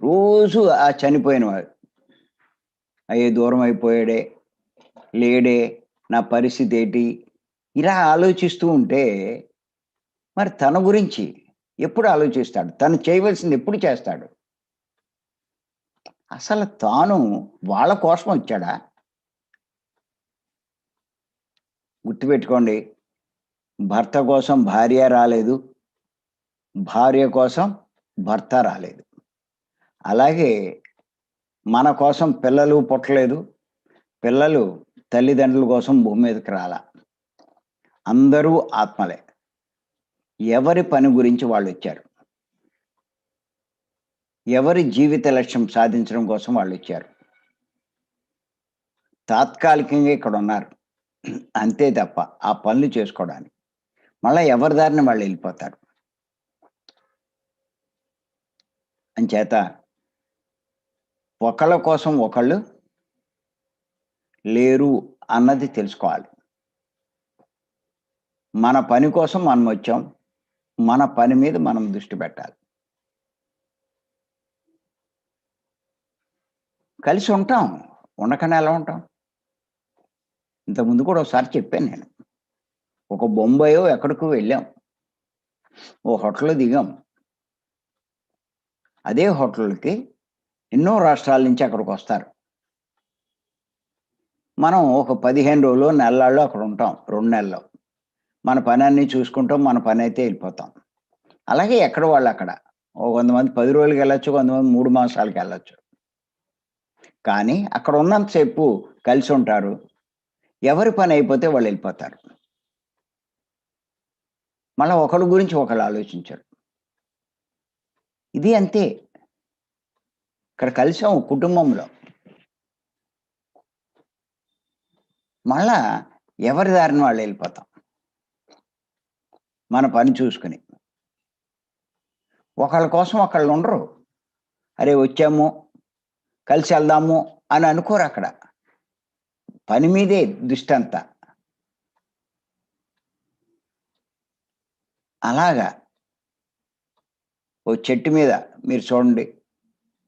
రోజు ఆ చనిపోయిన వాడు అయ్యే దూరం అయిపోయాడే, లేడే, నా పరిస్థితి ఏంటి, ఇలా ఆలోచిస్తూ ఉంటే మరి తన గురించి ఎప్పుడు ఆలోచిస్తాడు? తను చేయవలసింది ఎప్పుడు చేస్తాడు? అసలు తాను వాళ్ళ కోసం వచ్చాడా? గుర్తుపెట్టుకోండి, భర్త కోసం భార్య రాలేదు, భార్య కోసం భర్త రాలేదు. అలాగే మన కోసం పిల్లలు పుట్టలేదు, పిల్లలు తల్లిదండ్రుల కోసం భూమి మీదకి రాలా. అందరూ ఆత్మలే. ఎవరి పని గురించి వాళ్ళు వచ్చారు. ఎవరి జీవిత లక్ష్యం సాధించడం కోసం వాళ్ళు వచ్చారు. తాత్కాలికంగా ఇక్కడ ఉన్నారు అంతే తప్ప ఆ పనులు చేసుకోవడానికి. మళ్ళీ ఎవరి దారిని వాళ్ళు వెళ్ళిపోతారు. అంచేత ఒకళ్ళ కోసం ఒకళ్ళు లేరు అన్నది తెలుసుకోవాలి. మన పని కోసం మనం వచ్చాం, మన పని మీద మనం దృష్టి పెట్టాలి. కలిసి ఉంటాం, ఉండకనే ఎలా ఉంటాం? ఇంతకుముందు కూడా ఒకసారి చెప్పాను నేను. ఒక బొంబాయో ఎక్కడికో వెళ్ళాం, ఓ హోటల్లో దిగాం. అదే హోటల్కి ఎన్నో రాష్ట్రాల నుంచి అక్కడికి వస్తారు. మనం ఒక 15 రోజులు, నెలల్లో అక్కడ ఉంటాం, 2 నెలలు. మన పని అన్నీ చూసుకుంటాం, మన పని అయితే వెళ్ళిపోతాం. అలాగే ఎక్కడ వాళ్ళు అక్కడ. ఓ కొంతమంది 10 రోజులకి వెళ్ళొచ్చు, కొంతమంది 3 మాసాలకి వెళ్ళొచ్చు. కానీ అక్కడ ఉన్నంతసేపు కలిసి ఉంటారు. ఎవరి పని అయిపోతే వాళ్ళు వెళ్ళిపోతారు. మళ్ళీ ఒకళ్ళ గురించి ఒకళ్ళు ఆలోచించరు. ఇది అంతే. ఇక్కడ కలిసాం కుటుంబంలో. మళ్ళా ఎవరి దారిని వాళ్ళు వెళ్ళిపోతాం. మన పని చూసుకుని. ఒకళ్ళ కోసం ఒకళ్ళు ఉండరు. అరే! వచ్చాము, కలిసి ఎళ్దాము అని అనుకోరక్కడ. పని మీదే దృష్టంతా. అలాగా ఓ చెట్టు మీద మీరు చూడండి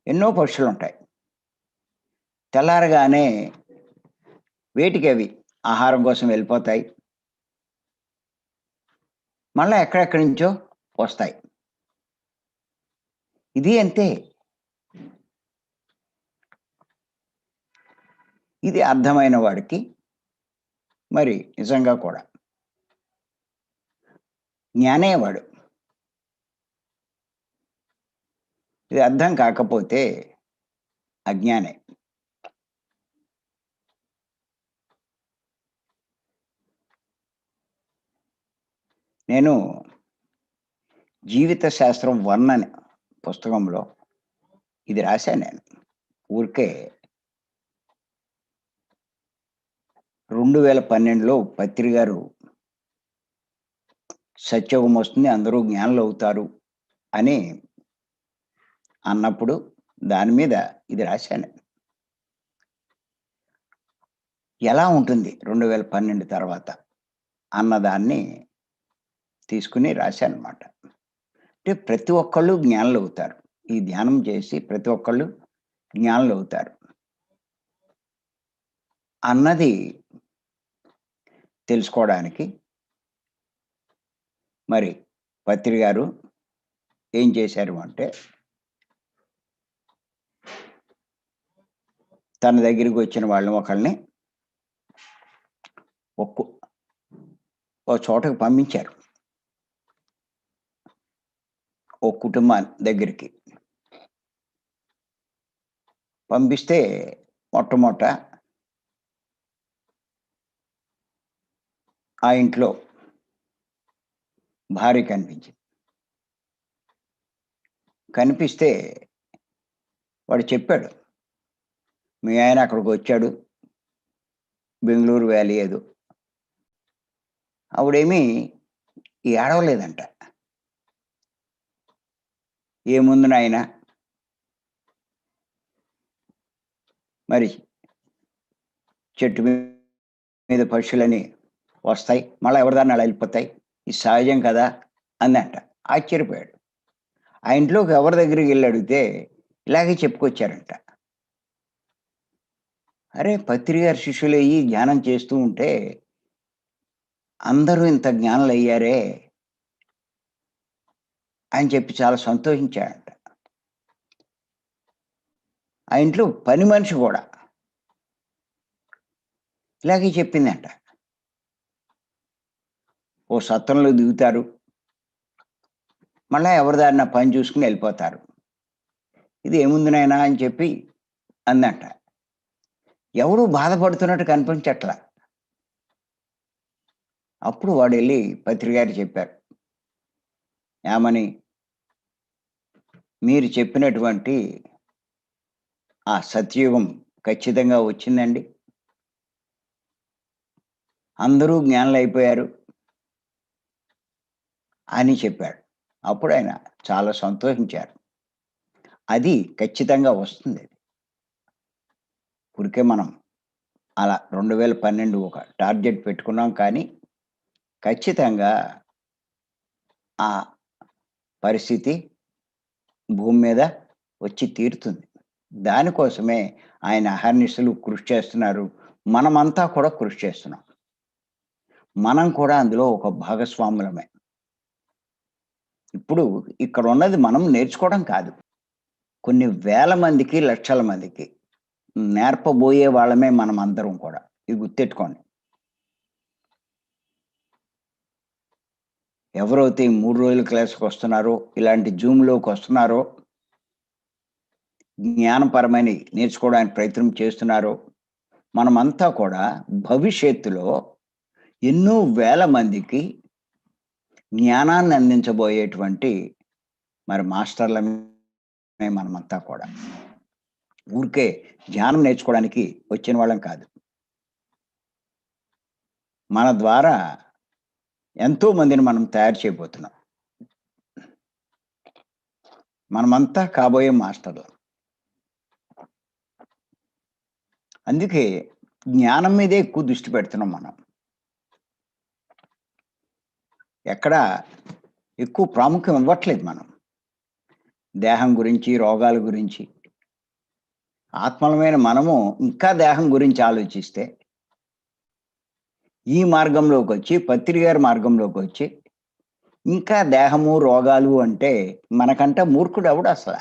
ఎన్నో పక్షులుంటాయి. తెల్లారగానే వేటికవి ఆహారం కోసం వెళ్ళిపోతాయి. మళ్ళా ఎక్కడెక్కడి నుంచో వస్తాయి. ఇది అంతే. ఇది అర్థమైన వాడికి మరి నిజంగా కూడా జ్ఞానే వాడు. ఇది అర్థం కాకపోతే అజ్ఞానే. నేను 'జీవిత శాస్త్రం 1' అనే పుస్తకంలో ఇది రాశాను నేను. ఊరికే 2012లో పత్రి గారు సత్యయుగం వస్తుంది, అందరూ జ్ఞానులవుతారు అని అన్నప్పుడు దాని మీద ఇది రాశాను. ఎలా ఉంటుంది 2012 తర్వాత అన్నదాన్ని తీసుకొని రాశానన్నమాట. అంటే ప్రతి ఒక్కళ్ళు జ్ఞానులవుతారు. ఈ ధ్యానం చేసి ప్రతి ఒక్కళ్ళు జ్ఞానులవుతారు. అన్నది తెలుసుకోవడానికి మరి పత్రి గారు ఏం చేశారు అంటే, తన దగ్గరికి వచ్చిన వాళ్ళని ఒకళ్ళని ఒక్కొ ఓ చోటకి పంపించారు. ఓ కుటుంబాన్ని దగ్గరికి. పంపిస్తే మొట్టమొదట ఆ ఇంట్లో భార్య కనిపించింది. కనిపిస్తే వాడు చెప్పాడు. మీ ఆయన అక్కడికొచ్చాడు. బెంగుళూరు వ్యాలీ ఏదో. ఆవిడేమీ ఏడవలేదంట. "ఏముంది నాయనా, మరి చెట్టు మీద పక్షులని వస్తాయి. మళ్ళా ఎవరి దారిన ఆళ్ళు ఎళ్ళిపోతాయి. ఇది సహజం కదా!" అందంట. ఆశ్చర్యపోయాడు. ఆ ఇంట్లోకి ఎవరి దగ్గరికెళ్లి అడిగితే ఇలాగే చెప్పుకొచ్చారంట. అరే! పత్రి గారి శిష్యులయ్యి ధ్యానం చేస్తూ ఉంటే అందరూ ఇంత జ్ఞానులయ్యారే అని చెప్పి చాలా సంతోషించాడంట. ఆ ఇంట్లో పని మనిషి గూడా ఇలాగే చెప్పిందంట. ఓ సత్రంలో దిగుతారు. మళ్ళా ఎవరి దారిన పని చూసుకొని ఎళ్ళిపోతారు. ఇది ఏముంది నాయనా అని చెప్పి అందంట. ఎవరు బాధపడుతున్నట్టు కనిపించట్ల. అప్పుడు వాడెళ్ళి పత్రి గారికి చెప్పారు. ఏమని? మీరు చెప్పినటువంటి ఆ సత్యయుగం ఖచ్చితంగా వచ్చిందండి. అందరూ జ్ఞానులయిపోయారు అని చెప్పాడు. అప్పుడాయన చాలా సంతోషించారు. అది ఖచ్చితంగా వస్తుందది. ఊరికే మనం అలా 2012 ఒక టార్గెట్ పెట్టుకున్నాం కానీ, ఖచ్చితంగా ఆ పరిస్థితి భూమి మీద వచ్చి తీరుతుంది. దానికోసమే ఆయన అహర్నిశలు కృషి చేస్తున్నారు. మనమంతా కూడా కృషి చేస్తున్నాం. మనం కూడా అందులో ఒక భాగస్వాములమే. ఇప్పుడు ఇక్కడున్నది మనం నేర్చుకోవడం కాదు. కొన్ని వేల మందికి, లక్షల మందికి నేర్పబోయే వాళ్ళమే మనమందరం కూడా. ఇది గుర్తెట్టుకోండి. ఎవరైతే ఈ 3 రోజుల క్లాస్‌కొస్తున్నారో, ఇలాంటి జూమ్‌లోకొస్తున్నారో, జ్ఞానపరమైనయి నేర్చుకోవడానికి ప్రయత్నం చేస్తున్నారో, మనమంతా కూడా భవిష్యత్తులో ఎన్నో వేల మందికి జ్ఞానాన్ని అందించబోయేటువంటి మరి మాస్టర్‌లమే మనమంతా కూడా. ఊరికే ధ్యానం నేర్చుకోవడానికి వచ్చిన వాళ్ళం కాదు. మన ద్వారా ఎంతో మందిని మనం తయారు చేయబోతున్నాం. మనమంతా కాబోయే మాస్టర్లు. అందుకే జ్ఞానం మీదే ఎక్కువ దృష్టి పెడుతున్నాం మనం. ఎక్కడా ఎక్కువ ప్రాముఖ్యం ఇవ్వట్లేదు మనం. దేహం గురించి, రోగాల గురించి. ఆత్మలమైన మనము ఇంకా దేహం గురించి ఆలోచిస్తే, ఈ మార్గంలోకొచ్చి, పత్రి గారి మార్గంలోకొచ్చి, ఇంకా దేహము, రోగాలు అంటే మనకంటే మూర్ఖుడెవడు అసల?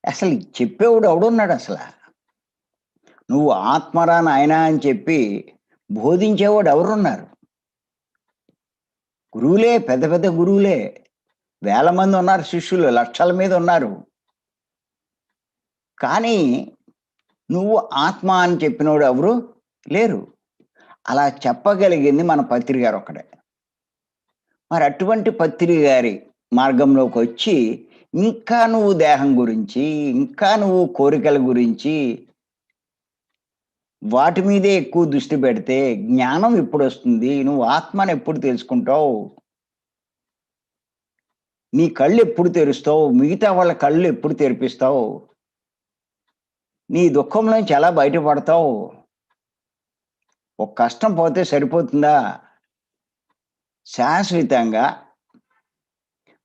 అసలు చెప్పేవాడు ఎవడున్నాడసల? నువ్వు ఆత్మరా నాయనా అని చెప్పి బోధించేవాడు ఎవరున్నారు? గురువులే, పెద్ద పెద్ద గురువులే. వేల మంది ఉన్నారు శిష్యులు, లక్షల మీద ఉన్నారు. కానీ నువ్వు ఆత్మ అని చెప్పినోడు ఎవరు లేరు. అలా చెప్పగలిగింది మన పత్రి గారు ఒక్కడే. మరి అటువంటి పత్రి గారి మార్గంలోకొచ్చి ఇంకా నువ్వు దేహం గురించి, ఇంకా నువ్వు కోరికల గురించి వాటి మీదే ఎక్కువ దృష్టి పెడితే జ్ఞానం ఎప్పుడొస్తుంది? నువ్వు ఆత్మని ఎప్పుడు తెలుసుకుంటావు? నీ కళ్ళు ఎప్పుడు తెరుస్తావు? మిగతా వాళ్ళ కళ్ళు ఎప్పుడు తెరిపిస్తావు? నీ దుఃఖంలోంచి ఎలా బయటపడతావు? ఒక కష్టం పోతే సరిపోతుందా? శాశ్వతంగా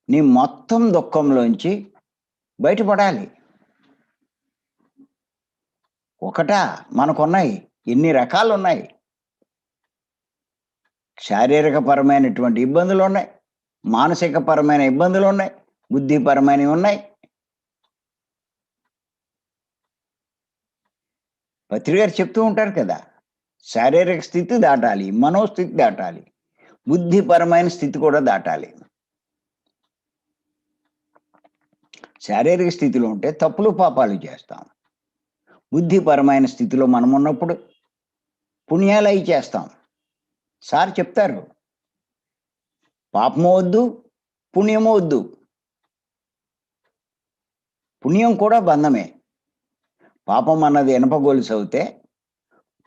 నీ మొత్తం దుఃఖంలోంచి బయటపడాలి. ఒకటా? మనకున్నాయి. ఎన్ని రకాలున్నాయి. శారీరకపరమైనటువంటి ఇబ్బందులున్నాయి. మానసికపరమైన ఇబ్బందులున్నాయి. బుద్ధిపరమైనవి ఉన్నాయి. పత్రి గారు చెప్తూ ఉంటారు కదా! శారీరక స్థితి దాటాలి. మనోస్థితి దాటాలి. బుద్ధిపరమైన స్థితి కూడా దాటాలి. శారీరక స్థితిలో ఉంటే తప్పులు, పాపాలు చేస్తాం. బుద్ధిపరమైన స్థితిలో మనమున్నప్పుడు పుణ్యాలయి చేస్తాం. సార్ చెప్తారు. పాపము వద్దు, పుణ్యము వద్దు. పుణ్యం కూడా బంధమే. పాపం అన్నది ఇనప గొలుసు అవుతే,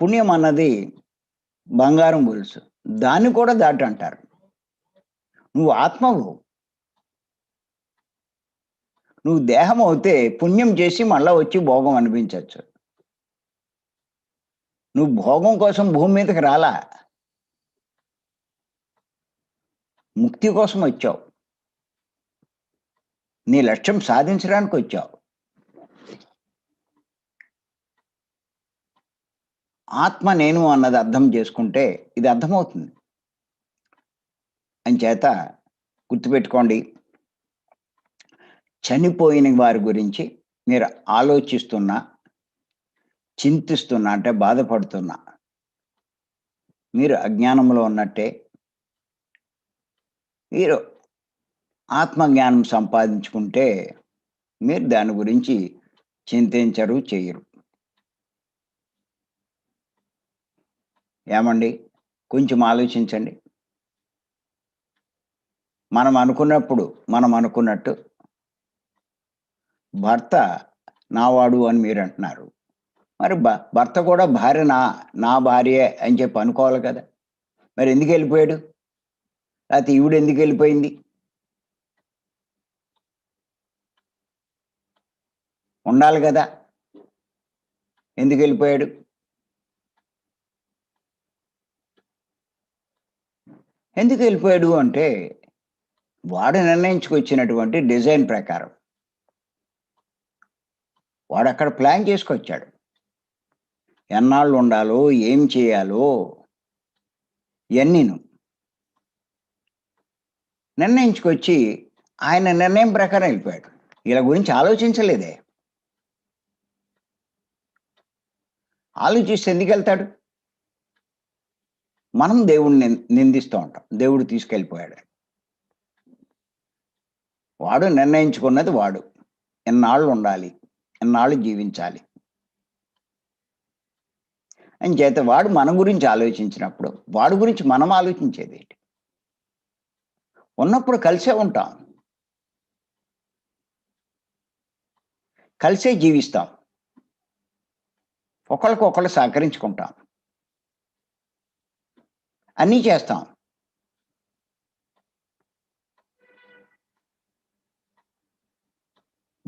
పుణ్యం అన్నది బంగారం గొలుసు. దాన్ని కూడా దాటంటారు. నువ్వు ఆత్మవు. నువ్వు దేహం అవుతే పుణ్యం చేసి మళ్ళా వచ్చి భోగం అనిపించచ్చు. నువ్వు భోగం కోసం భూమి మీదకి రాలా. ముక్తి కోసం వచ్చావు. నీ లక్ష్యం సాధించడానికి వచ్చావు. ఆత్మ నేను అన్నది అర్థం చేసుకుంటే ఇది అర్థమవుతుంది. అంచేత గుర్తుపెట్టుకోండి, చనిపోయిన వారి గురించి మీరు ఆలోచిస్తున్నా, చింతిస్తున్నా అంటే బాధపడుతున్నా, మీరు అజ్ఞానంలో ఉన్నట్టే. మీరు ఆత్మజ్ఞానం సంపాదించుకుంటే మీరు దాని గురించి చింతించరు, చెయ్యరు. ఏమండి? కొంచెం ఆలోచించండి. మనం అనుకున్నట్టు భర్త నావాడు అని మీరు అంటున్నారు. మరి భర్త కూడా భార్య నా భార్యే అని చెప్పి అనుకోవాలి కదా! మరి ఎందుకు వెళ్ళిపోయాడు? లేకపోతే ఈవిడ ఎందుకు వెళ్ళిపోయింది? ఉండాలి కదా! ఎందుకు వెళ్ళిపోయాడు? ఎందుకు వెళ్ళిపోయాడు అంటే వాడు నిర్ణయించుకొచ్చినటువంటి డిజైన్ ప్రకారం వాడు అక్కడ ప్లాన్ చేసుకొచ్చాడు. ఎన్నాళ్ళు ఉండాలో, ఏం చేయాలో ఇవన్నీను నిర్ణయించుకొచ్చి ఆయన నిర్ణయం ప్రకారం వెళ్ళిపోయాడు. ఇలా గురించి ఆలోచించలేదే. ఆలోచిస్తే ఎందుకు వెళ్తాడు? మనం దేవుడిని నిందిస్తూ ఉంటాం. దేవుడు తీసుకెళ్ళిపోయాడు. వాడు నిర్ణయించుకున్నది వాడు. ఎన్నాళ్ళు ఉండాలి, ఎన్నాళ్ళు జీవించాలి అని చేత వాడు మన గురించి ఆలోచించినప్పుడు వాడి గురించి మనం ఆలోచించేది ఏంటి? ఉన్నప్పుడు కలిసే ఉంటాం, కలిసే జీవిస్తాం, ఒకళ్ళకొకళ్ళు సహకరించుకుంటాం, అన్నీ చేస్తాం.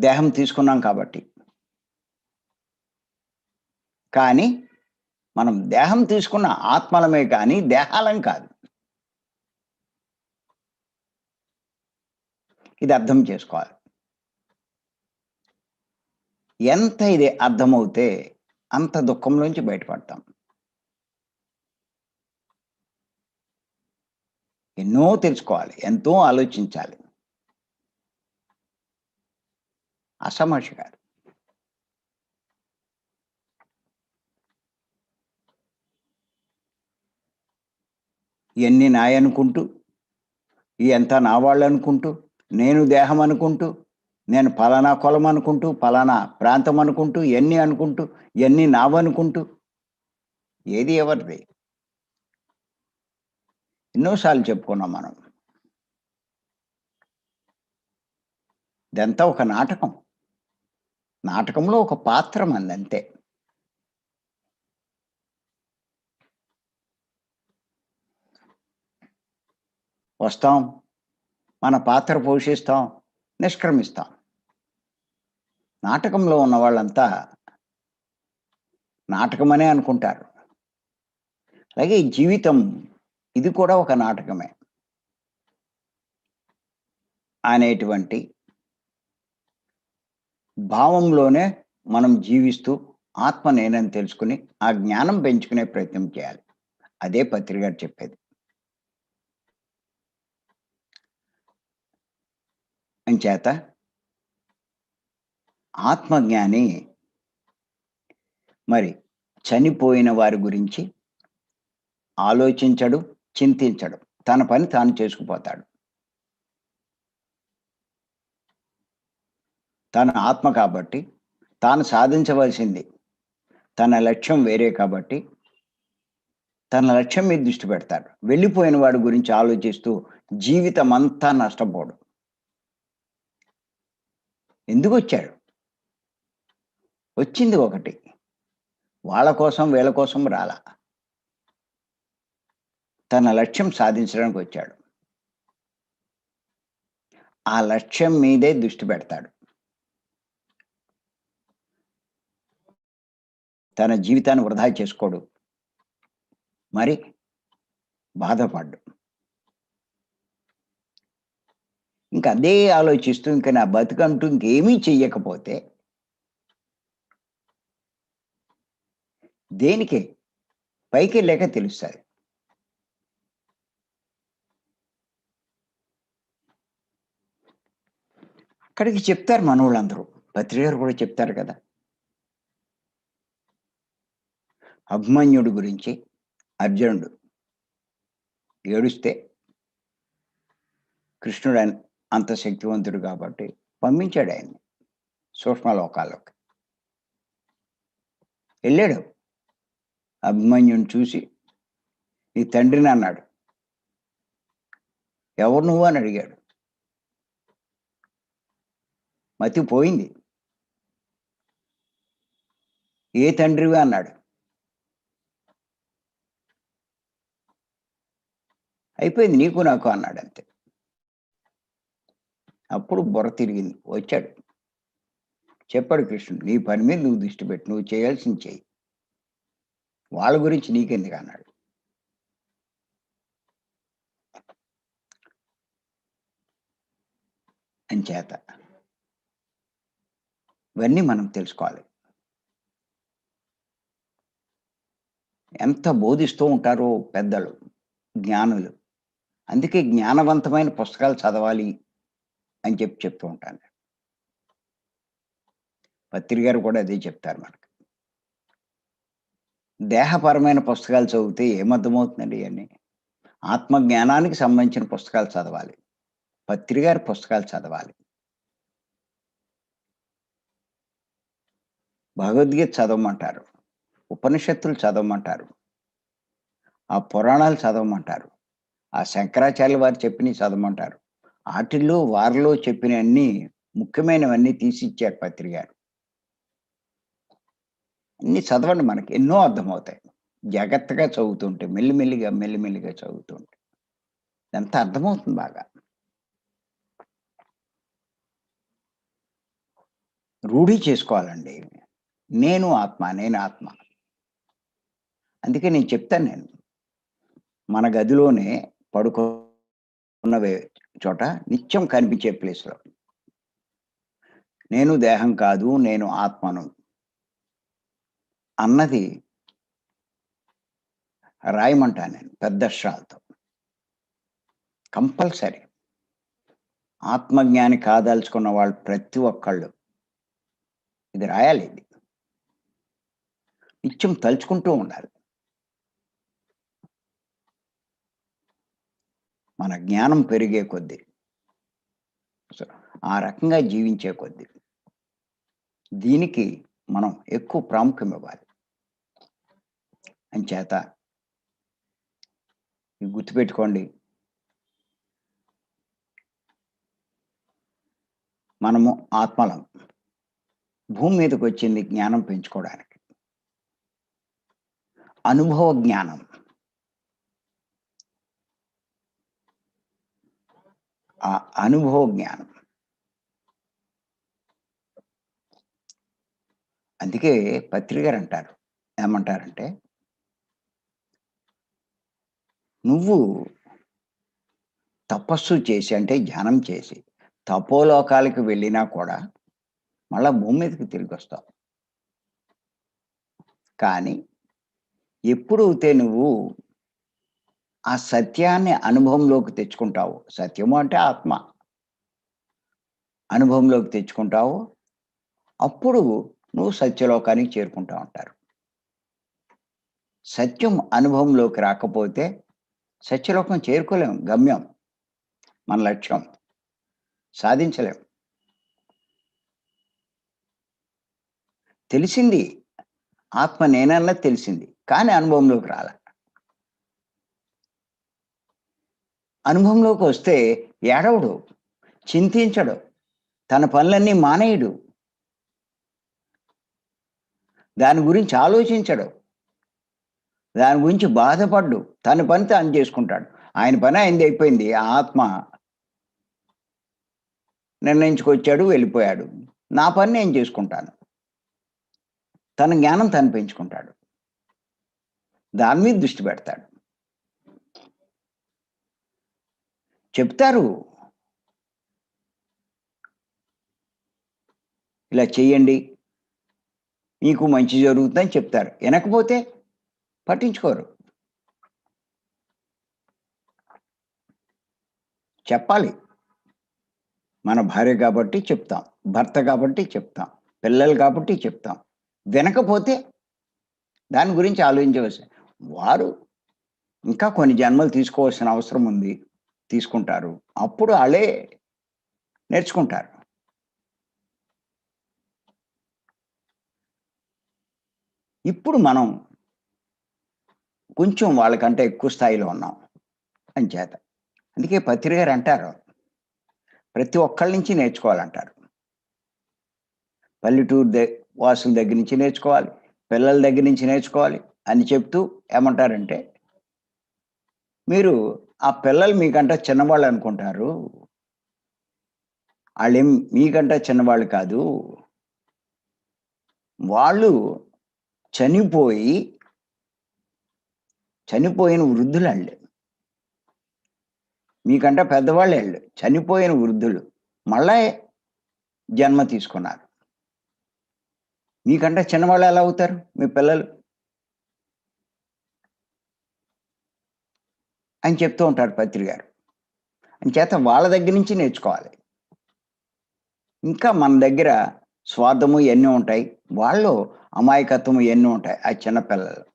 దేహం తీసుకున్నాం కాబట్టి. కానీ మనం దేహం తీసుకున్న ఆత్మలమే కానీ దేహాలం కాదు. ఇది అర్థం చేసుకోవాలి. ఎంత ఇది అర్థమవుతే అంత దుఃఖంలోంచి బయటపడతాం. ఎన్నో తెలుసుకోవాలి. ఎంతో ఆలోచించాలి. అసమర్ష కాదు. ఇయన్నీ నాయనుకుంటూ, ఇయంతా నా వాళ్ళనుకుంటూ, నేను దేహం అనుకుంటూ, నేను పలానా కులం అనుకుంటూ, పలానా ప్రాంతం అనుకుంటూ, ఇయన్నీ అనుకుంటూ, ఇయన్నీ నావనుకుంటూ, ఏది ఎవరిది? ఎన్నో సార్లు చెప్పుకున్నాం మనం. ఇదంతా ఒక నాటకం. నాటకంలో ఒక పాత్ర మనదంతే. వస్తాం, మన పాత్ర పోషిస్తాం, నిష్క్రమిస్తాం. నాటకంలో ఉన్న వాళ్ళంతా నాటకమనే అనుకుంటారు. అలాగే ఈ జీవితం ఇది కూడా ఒక నాటకమే అనేటువంటి భావంలోనే మనం జీవిస్తూ ఆత్మ నేనని తెలుసుకుని, ఆ జ్ఞానం పెంచుకునే ప్రయత్నం చేయాలి. అదే పత్రి గారు చెప్పేది. అంచేత ఆత్మజ్ఞాని మరి చనిపోయిన వారి గురించి ఆలోచించడు, చింతించడు. తన పని తాను చేసుకుపోతాడు. తన ఆత్మ కాబట్టి, తాను సాధించవలసింది తన లక్ష్యం వేరే కాబట్టి, తన లక్ష్యం మీద దృష్టి పెడతాడు. వెళ్ళిపోయిన వాడి గురించి ఆలోచిస్తూ జీవితమంతా నష్టపోడు. ఎందుకొచ్చాడు? వచ్చింది ఒకటి. వాళ్ళ కోసం, వీళ్ళ కోసం రాలా. తన లక్ష్యం సాధించడానికి వచ్చాడు. ఆ లక్ష్యం మీదే దృష్టి పెడతాడు. తన జీవితాన్ని వృధా చేసుకోడు. మరి బాధపడ్డు. ఇంక అదే ఆలోచిస్తూ ఇంక నా బతుకంటూ ఇంకేమీ చెయ్యకపోతే దేనికి? పైకెళ్ళాక తెలుస్తది. అక్కడికి చెప్తారు మనోళ్ళందరూ. పత్రి గారు కూడా చెప్తారు కదా! అభిమన్యుడి గురించి అర్జునుడు ఏడుస్తే కృష్ణుడు అంత శక్తివంతుడు కాబట్టి పంపించాడు ఆయన్ని సూక్ష్మ లోకాల్లోకి. ఎళ్ళాడు. అభిమన్యుడిని చూసి, "నీ తండ్రిని" అన్నాడు. "ఎవరు నువ్వు?" అని అడిగాడు. మతిపోయింది. "ఏ తండ్రివి?" అన్నాడు. అయిపోయింది నీకు నాకు అన్నాడంతే. అప్పుడు బుర్ర తిరిగింది. వచ్చాడు. చెప్పాడు కృష్ణుడు. "నీ పని మీద నువ్వు దృష్టి పెట్టు. నువ్వు చేయాల్సింది చెయ్యి. వాళ్ళ గురించి నీకెందుకు" అన్నాడు. అంచేత ఇవన్నీ మనం తెలుసుకోవాలి. ఎంత బోధిస్తూ ఉంటారో పెద్దలు, జ్ఞానులు. అందుకే జ్ఞానవంతమైన పుస్తకాలు చదవాలి అని చెప్తూ ఉంటాను. పత్రి గారు కూడా అదే చెప్తారు మనకి. దేహపరమైన పుస్తకాలు చదివితే ఏమర్థమవుతుందండి ఇయన్నీ? ఆత్మ జ్ఞానానికి సంబంధించిన పుస్తకాలు చదవాలి. పత్రి గారి పుస్తకాలు చదవాలి. భగవద్గీత చదవమంటారు. ఉపనిషత్తులు చదవమంటారు. ఆ పురాణాలు చదవమంటారు. ఆ శంకరాచార్యుల వారు చెప్పినవి చదవమంటారు. ఆటిల్లో వారిలో చెప్పినవన్నీ ముఖ్యమైనవన్నీ తీసిచ్చారు పత్రి గారు. అన్నీ చదవండి మనకి ఎన్నో అర్థమవుతాయి. జాగ్రత్తగా చదువుతుంటే మెల్లిమెల్లిగా, మెల్లిమెల్లిగా చదువుతుంటే. ఇదంతా అర్థమవుతుంది బాగా. రూఢి చేసుకోవాలండి. నేను ఆత్మ, నేను ఆత్మ. అందుకే నేను చెప్తాను నేను. మన గదిలోనే పడుకున్న చోట నిత్యం కనిపించే ప్లేస్‌లో. నేను దేహం కాదు, నేను ఆత్మను అన్నది రాయమంటాను నేను పెద్ద అక్షరాలతో. కంపల్సరీ. ఆత్మజ్ఞాని కాదలుచుకున్న వాళ్ళు ప్రతి ఒక్కళ్ళు ఇది రాయాలి ఇది. నిత్యం తలుచుకుంటూ ఉండాలి. మన జ్ఞానం పెరిగే కొద్దీ. సో, ఆ రకంగా జీవించే కొద్దీ. దీనికి మనం ఎక్కువ ప్రాముఖ్యం ఇవ్వాలి. అంచేత ఇది గుర్తుపెట్టుకోండి. మనము ఆత్మలం. భూమి మీదకొచ్చింది జ్ఞానం పెంచుకోవడానికి. అనుభవ జ్ఞానం. ఆ అనుభవ జ్ఞానం. అందుకే పత్రి గారంటారు. ఏమంటారంటే, "నువ్వు తపస్సు చేసి అంటే ధ్యానం చేసి, తపోలోకాలకు వెళ్ళినా కూడా మళ్ళా భూమి మీదకి తిరిగొస్తావు. కానీ ఎప్పుడైతే నువ్వు ఆ సత్యాన్ని అనుభవంలోకి తెచ్చుకుంటావో, సత్యము అంటే ఆత్మ. అనుభవంలోకి తెచ్చుకుంటావో, అప్పుడు నువ్వు సత్యలోకానికి చేరుకుంటావు" అంటారు. సత్యం అనుభవంలోకి రాకపోతే సత్యలోకం చేరుకోలేం. గమ్యం. మన లక్ష్యం. సాధించలేం. తెలిసింది. ఆత్మ నేనన్నది తెలిసింది. కానీ అనుభవంలోకి రాలా. అనుభవంలోకొస్తే ఏడవడు, చింతించడు, తన పనులన్నీ మానేయడు. దాని గురించి ఆలోచించడు. దాని గురించి బాధపడడు. తన పని తాను చేసుకుంటాడు. ఆయన పని ఆయనది అయిపోయింది. ఆ ఆత్మ నిర్ణయించుకొచ్చాడు, వెళ్ళిపోయాడు. నా పని నేను చేసుకుంటాను. తన జ్ఞానం తను పెంచుకుంటాడు. దాని మీద దృష్టి పెడతాడు. చెప్తారు. ఇలా చెయ్యండి. మీకు మంచి జరుగుతుందని చెప్తారు. వినకపోతే పట్టించుకోరు. చెప్పాలి. మన భార్య కాబట్టి చెప్తాం. భర్త కాబట్టి చెప్తాం. పిల్లలు కాబట్టి చెప్తాం. వినకపోతే దాని గురించి ఆలోచించవలసి వారు ఇంకా కొన్ని జన్మలు తీసుకోవాల్సిన అవసరం ఉంది. తీసుకుంటారు. అప్పుడు ఆళ్ళే నేర్చుకుంటారు. ఇప్పుడు మనం కొంచెం వాళ్ళకంటే ఎక్కువ స్థాయిలో ఉన్నాం అంచేత. అందుకే పత్రి గారు అంటారు, ప్రతి ఒక్కళ్ళ నుంచి నేర్చుకోవాలంటారు. పల్లెటూరు వాసుల దగ్గర నుంచి నేర్చుకోవాలి. పిల్లల దగ్గర నుంచి నేర్చుకోవాలి అని చెప్తూ ఏమంటారంటే, మీరు ఆ పిల్లలు మీకంటే చిన్నవాళ్ళు అనుకుంటారు. ఆళ్ళేం మీకంటే చిన్నవాళ్ళు కాదు. వాళ్ళు చనిపోయి, చనిపోయిన వృద్ధులండి. మీకంటే పెద్దవాళ్ళేళ్ళు. చనిపోయిన వృద్ధులు. మళ్ళా జన్మ తీసుకున్నారు. మీకంటే చిన్నవాళ్ళు ఎలా అవుతారు మీ పిల్లలు? అని చెప్తూ ఉంటారు పత్రి గారు. అంచేత వాళ్ళ దగ్గర నుంచి నేర్చుకోవాలి. ఇంకా మన దగ్గర స్వార్థము ఇయన్నీ ఉంటాయి. వాళ్ళలో అమాయకత్వం ఇయన్నీ ఉంటాయి. ఆ చిన్న పిల్లలు.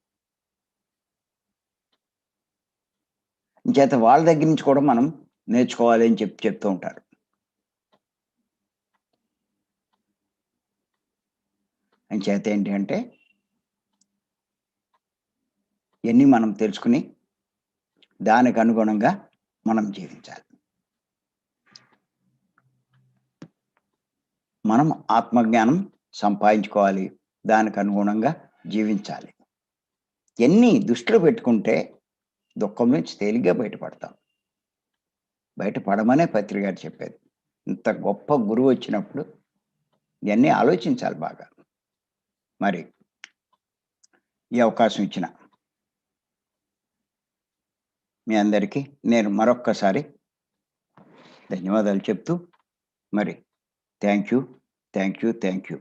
అంచేత వాళ్ళ దగ్గర నుంచి కూడా మనం నేర్చుకోవాలి అని చెప్తూ ఉంటారు. అంచేత ఏంటి అంటే, ఇయన్నీ మనం తెలుసుకొని, దానికి అనుగుణంగా మనం జీవించాలి. మనం ఆత్మజ్ఞానం సంపాదించుకోవాలి. దానికి అనుగుణంగా జీవించాలి. ఇయన్నీ దృష్టిలో పెట్టుకుంటే దుఃఖం నుంచి తేలిగ్గా బయటపడతాం. బయటపడమనే పత్రి గారు చెప్పేది. ఇంత గొప్ప గురువొచ్చినప్పుడు ఇవన్నీ ఆలోచించాలి బాగా. మరి ఈ అవకాశం ఇచ్చిన మీ అందరికీ నేను మరొక్కసారి ధన్యవాదాలు చెప్తూ మరి thank you. Thank you. Thank you.